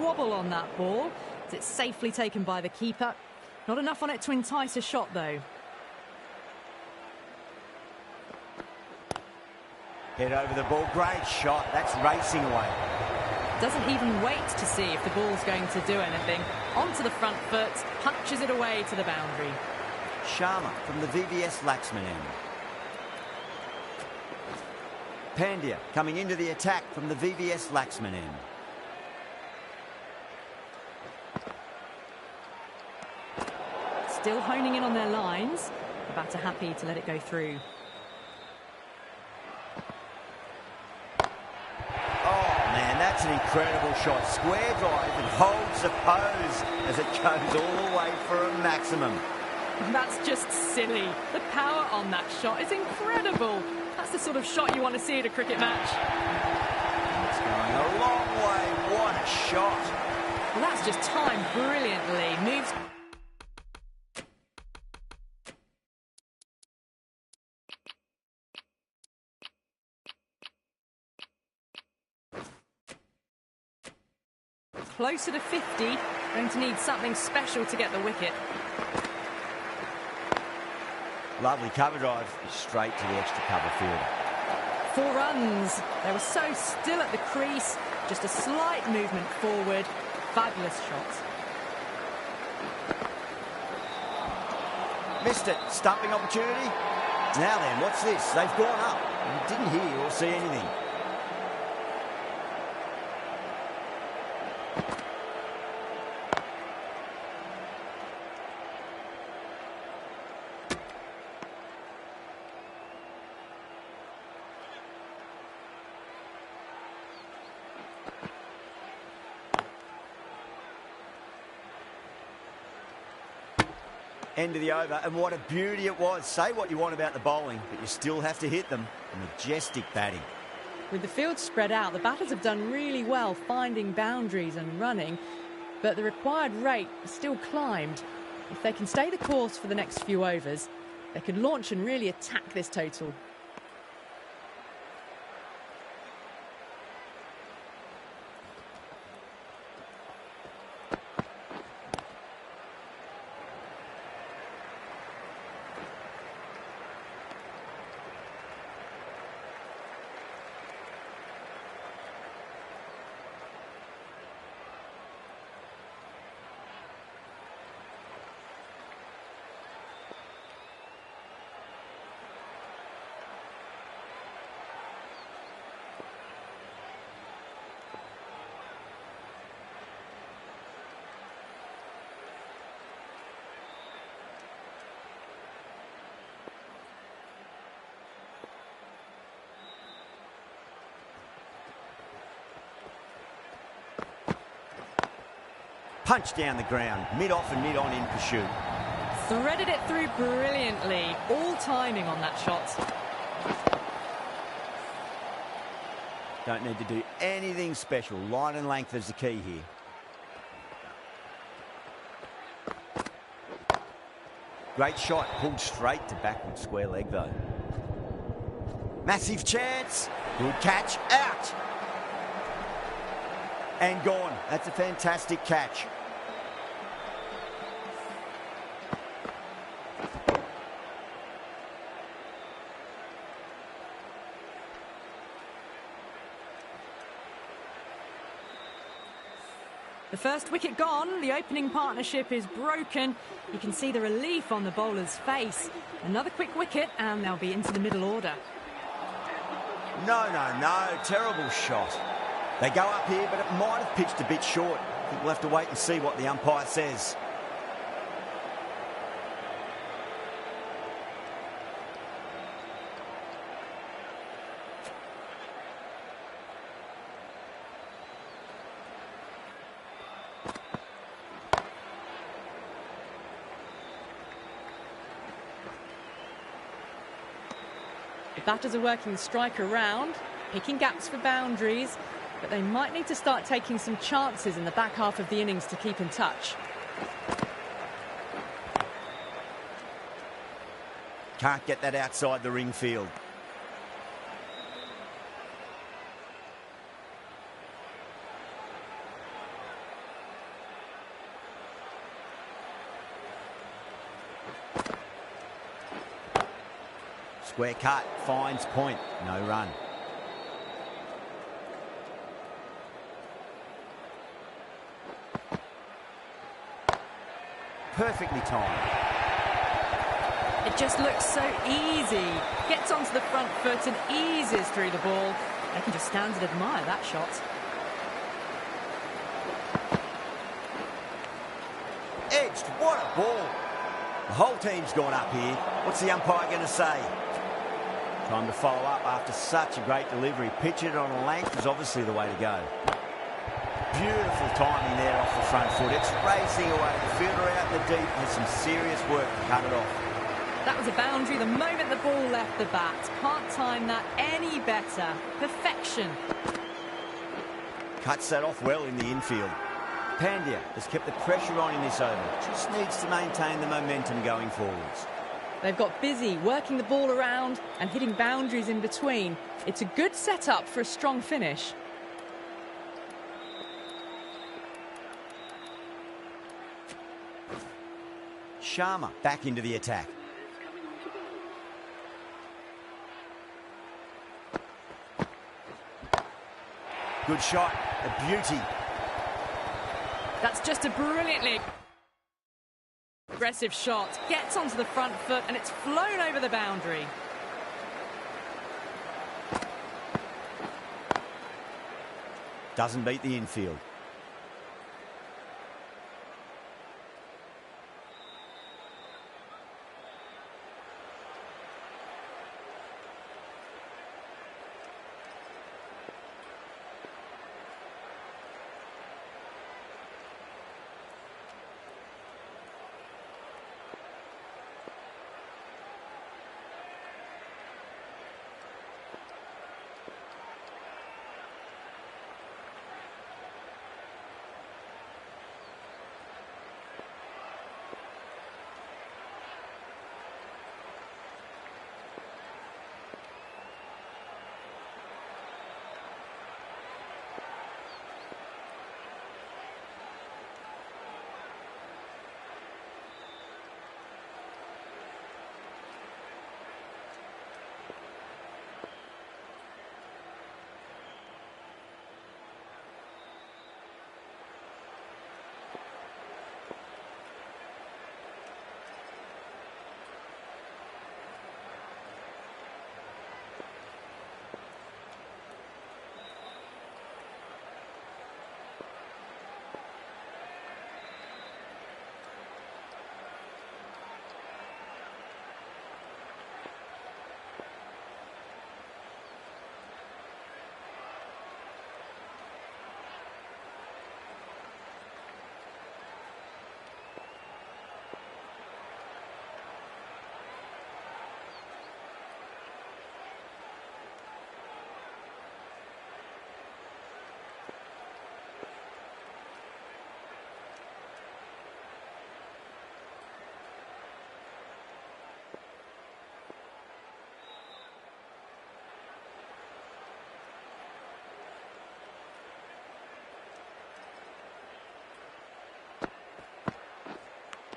wobble on that ball. It's safely taken by the keeper. Not enough on it to entice a shot, though. Head over the ball. Great shot. That's racing away. Doesn't even wait to see if the ball's going to do anything. Onto the front foot, punches it away to the boundary. Sharma from the VVS Laxman end. Pandya coming into the attack from the VVS Laxman end. Still honing in on their lines. The batter happy to let it go through. That's an incredible shot. Square drive and holds the pose as it goes all the way for a maximum. That's just silly. The power on that shot is incredible. That's the sort of shot you want to see at a cricket match. It's going a long way. What a shot. Well, that's just timed brilliantly. Moves... Closer to 50, going to need something special to get the wicket. Lovely cover drive, straight to the extra cover fielder. 4 runs. They were so still at the crease, just a slight movement forward. Fabulous shot. Missed it. Stumping opportunity. Now then, what's this? They've gone up. You didn't hear or see anything. End of the over, and what a beauty it was. Say what you want about the bowling, but you still have to hit them. Majestic batting. With the field spread out, the batters have done really well finding boundaries and running, but the required rate still climbed. If they can stay the course for the next few overs, they could launch and really attack this total. Punch down the ground, mid-off and mid-on in pursuit. Threaded it through brilliantly. All timing on that shot. Don't need to do anything special. Line and length is the key here. Great shot, pulled straight to backward square leg though. Massive chance. Good catch, out. And gone. That's a fantastic catch. The first wicket gone, the opening partnership is broken. You can see the relief on the bowler's face. Another quick wicket and they'll be into the middle order. No, terrible shot. They go up here, but it might have pitched a bit short. I think we'll have to wait and see what the umpire says. The batters are working the strike around, picking gaps for boundaries, but they might need to start taking some chances in the back half of the innings to keep in touch. Can't get that outside the ring field. Square cut, finds point, no run. Perfectly timed. It just looks so easy. Gets onto the front foot and eases through the ball. They can just stand and admire that shot. Edged, what a ball. The whole team's gone up here. What's the umpire going to say? Time to follow up after such a great delivery. Pitch it on a length is obviously the way to go. Beautiful timing there off the front foot. It's racing away. The fielder out in the deep has some serious work to cut it off. That was a boundary the moment the ball left the bat. Can't time that any better. Perfection. Cuts that off well in the infield. Pandya has kept the pressure on in this over. Just needs to maintain the momentum going forwards. They've got busy working the ball around and hitting boundaries in between. It's a good setup for a strong finish. Sharma back into the attack. Good shot, a beauty. That's just a brilliantly aggressive shot. Gets onto the front foot and it's flown over the boundary. Doesn't beat the infield.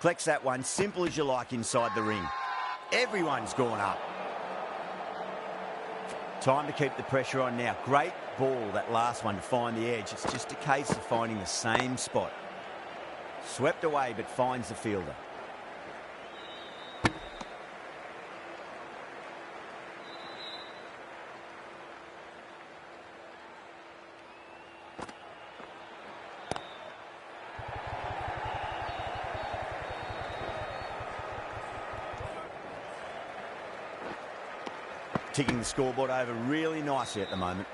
Collects that one, simple as you like inside the ring. Everyone's gone up. Time to keep the pressure on now. Great ball, that last one, to find the edge. It's just a case of finding the same spot. Swept away, but finds the fielder. Ticking the scoreboard over really nicely at the moment.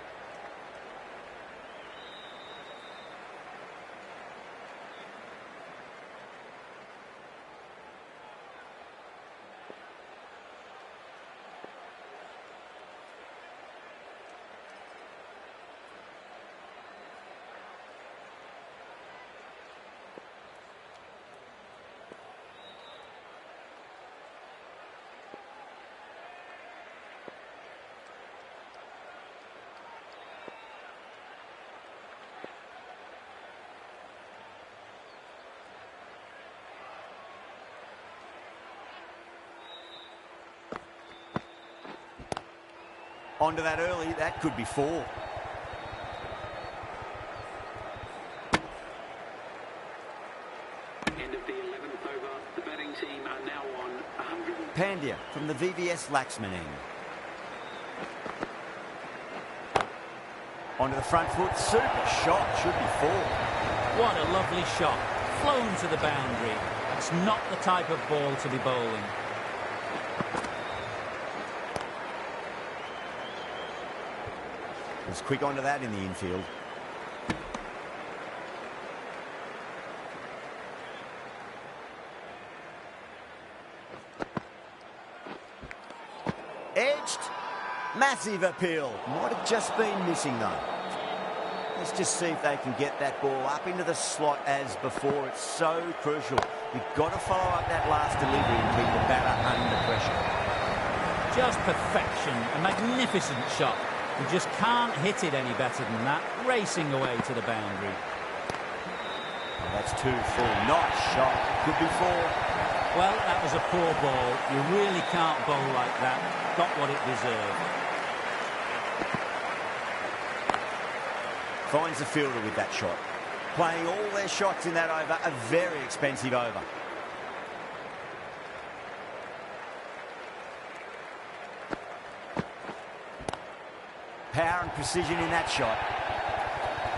Onto that early, that could be 4. End of the 11th over. The batting team are now on 100. Pandya from the VVS Laxman end. Onto the front foot, super shot, should be 4. What a lovely shot. Flown to the boundary. That's not the type of ball to be bowling. Was quick onto that in the infield. Edged. Massive appeal. Might have just been missing though. Let's just see if they can get that ball up into the slot as before. It's so crucial. You've got to follow up that last delivery and keep the batter under pressure. Just perfection. A magnificent shot. You just can't hit it any better than that. Racing away to the boundary. Oh, that's 2 full. Nice shot. Could be 4. Well, that was a poor ball. You really can't bowl like that. Got what it deserved. Finds the fielder with that shot. Playing all their shots in that over. A very expensive over. Power and precision in that shot.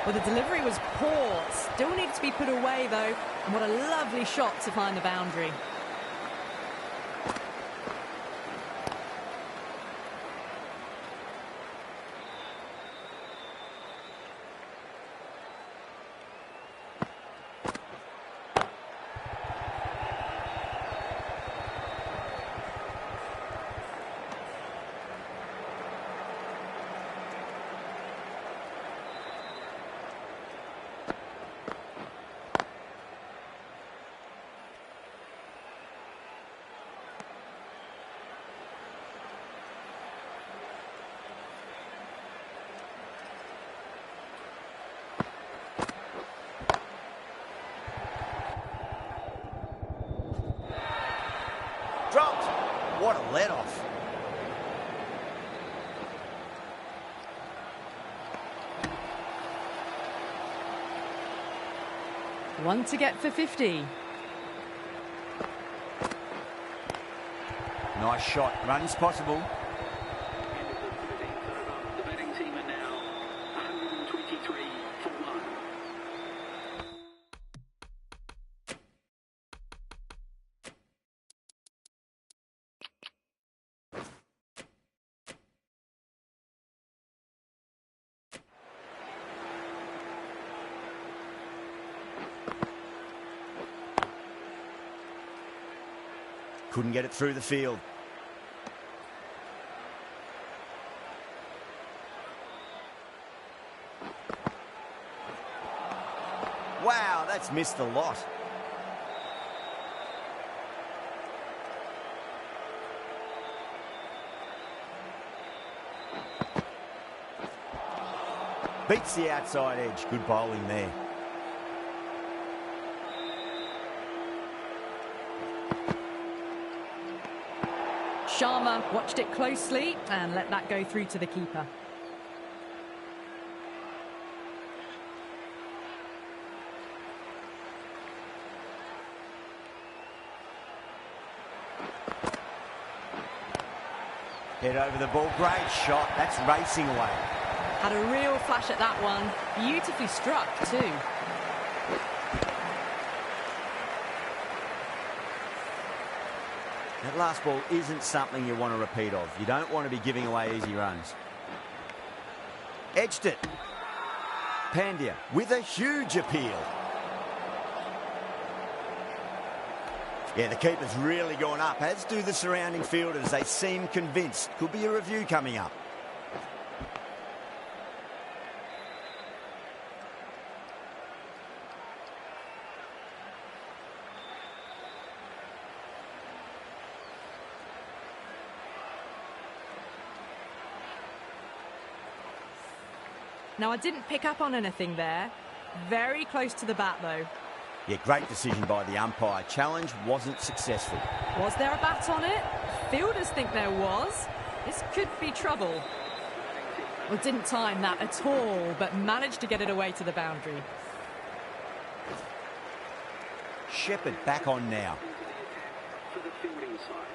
Well, the delivery was poor. Still needed to be put away, though. And what a lovely shot to find the boundary. Dropped. What a let-off. One to get for 50. Nice shot. Runs possible. End of the 13th over. The batting team are now 123 for 1. Couldn't get it through the field. Wow, that's missed a lot. Beats the outside edge. Good bowling there. Sharma watched it closely and let that go through to the keeper. Head over the ball. Great shot. That's racing away. Had a real flash at that one. Beautifully struck too. That last ball isn't something you want to repeat of. You don't want to be giving away easy runs. Edged it. Pandya with a huge appeal. Yeah, the keeper's really gone up, as do the surrounding fielders. They seem convinced. Could be a review coming up. Now, I didn't pick up on anything there. Very close to the bat, though. Yeah, great decision by the umpire. Challenge wasn't successful. Was there a bat on it? Fielders think there was. This could be trouble. Well, didn't time that at all, but managed to get it away to the boundary. Shepherd back on now. For the fielding side.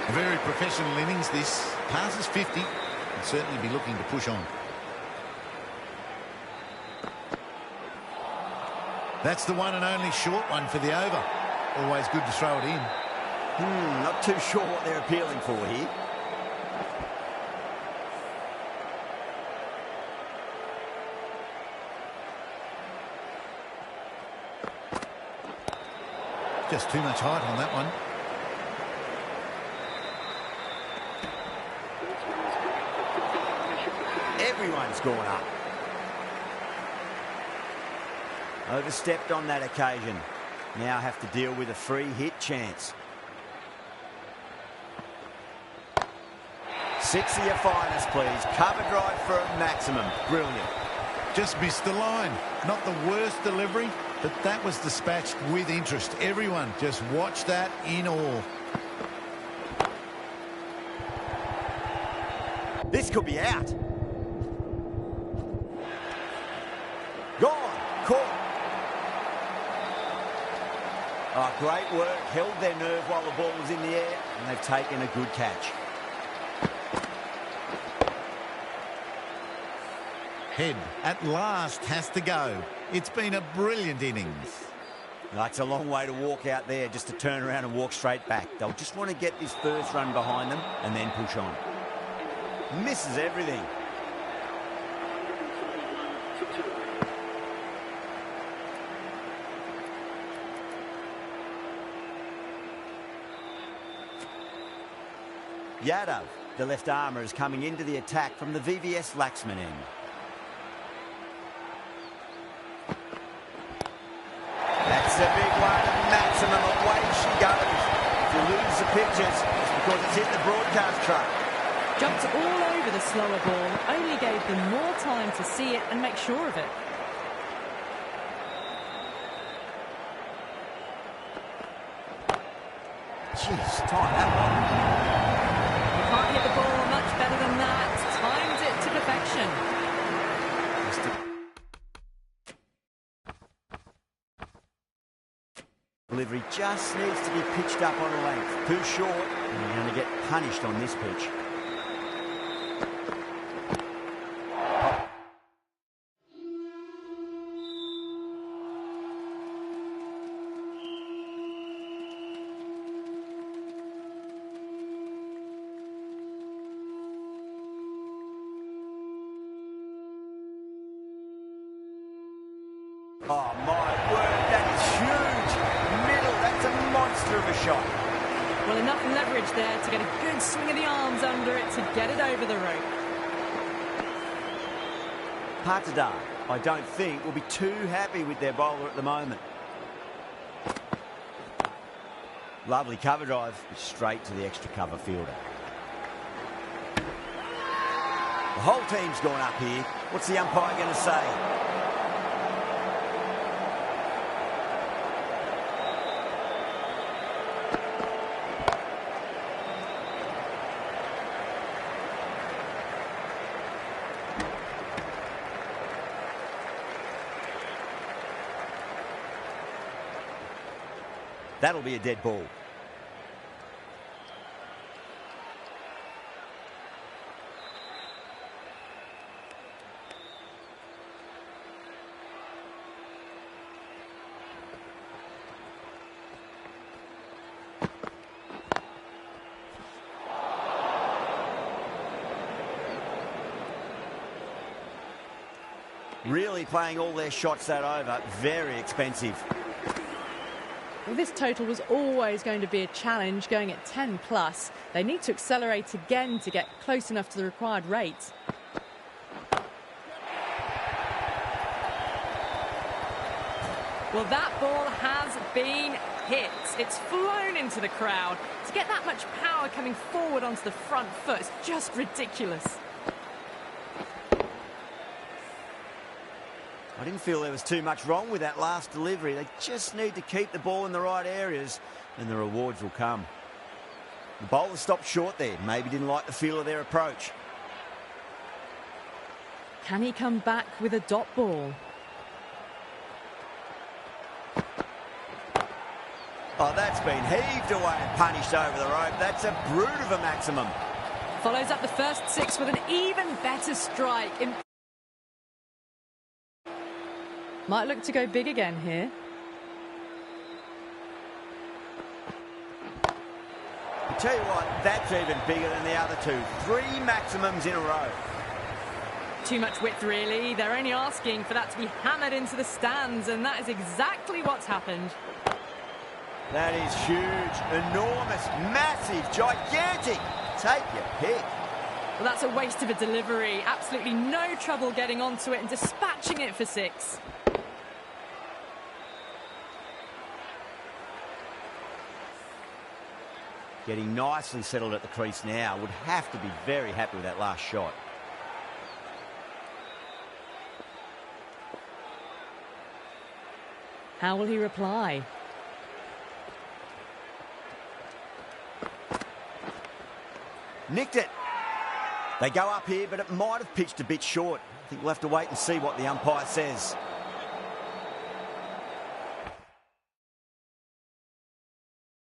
A very professional innings this. Passes 50. Will certainly be looking to push on. That's the one and only short one for the over. Always good to throw it in. Not too sure what they're appealing for here. Just too much height on that one. Everyone's gone up. Overstepped on that occasion. Now have to deal with a free hit chance. 6 of your finest, please. Cover drive for a maximum. Brilliant. Just missed the line. Not the worst delivery, but that was dispatched with interest. Everyone just watch that in awe. This could be out. Gone. Caught. Oh, great work. Held their nerve while the ball was in the air, and they've taken a good catch. Head at last has to go. It's been a brilliant innings. It's a long way to walk out there just to turn around and walk straight back. They'll just want to get this first run behind them and then push on. Misses everything. Yadav, the left armour, is coming into the attack from the VVS Laxman end. That's a big one. Maximum. Away she goes. If you lose the pictures, it's because it's hit the broadcast truck. Jumped all over the slower ball, only gave them more time to see it and make sure of it. Jeez, time that one. You can't hit the ball much better than that. Timed it to perfection. Delivery just needs to be pitched up on a length. Too short, and you're going to get punished on this pitch. Oh, my word, that is huge. Middle, that's a monster of a shot. Well, enough leverage there to get a good swing of the arms under it to get it over the rope. Patidar, I don't think, will be too happy with their bowler at the moment. Lovely cover drive, straight to the extra cover fielder. The whole team's gone up here. What's the umpire going to say? That'll be a dead ball. Really playing all their shots that over. Very expensive. Well, this total was always going to be a challenge, going at 10 plus. They need to accelerate again to get close enough to the required rate. Well, that ball has been hit. It's flown into the crowd. To get that much power coming forward onto the front foot is just ridiculous. I didn't feel there was too much wrong with that last delivery. They just need to keep the ball in the right areas and the rewards will come. The bowler stopped short there. Maybe didn't like the feel of their approach. Can he come back with a dot ball? Oh, that's been heaved away and punished over the rope. That's a brute of a maximum. Follows up the first 6 with an even better strike. Might look to go big again here. I tell you what, that's even bigger than the other two. 3 maximums in a row. Too much width, really. They're only asking for that to be hammered into the stands, and that is exactly what's happened. That is huge, enormous, massive, gigantic. Take your pick. Well, that's a waste of a delivery. Absolutely no trouble getting onto it and dispatching it for 6. Getting nicely settled at the crease now. Would have to be very happy with that last shot. How will he reply? Nicked it. They go up here, but it might have pitched a bit short. I think we'll have to wait and see what the umpire says.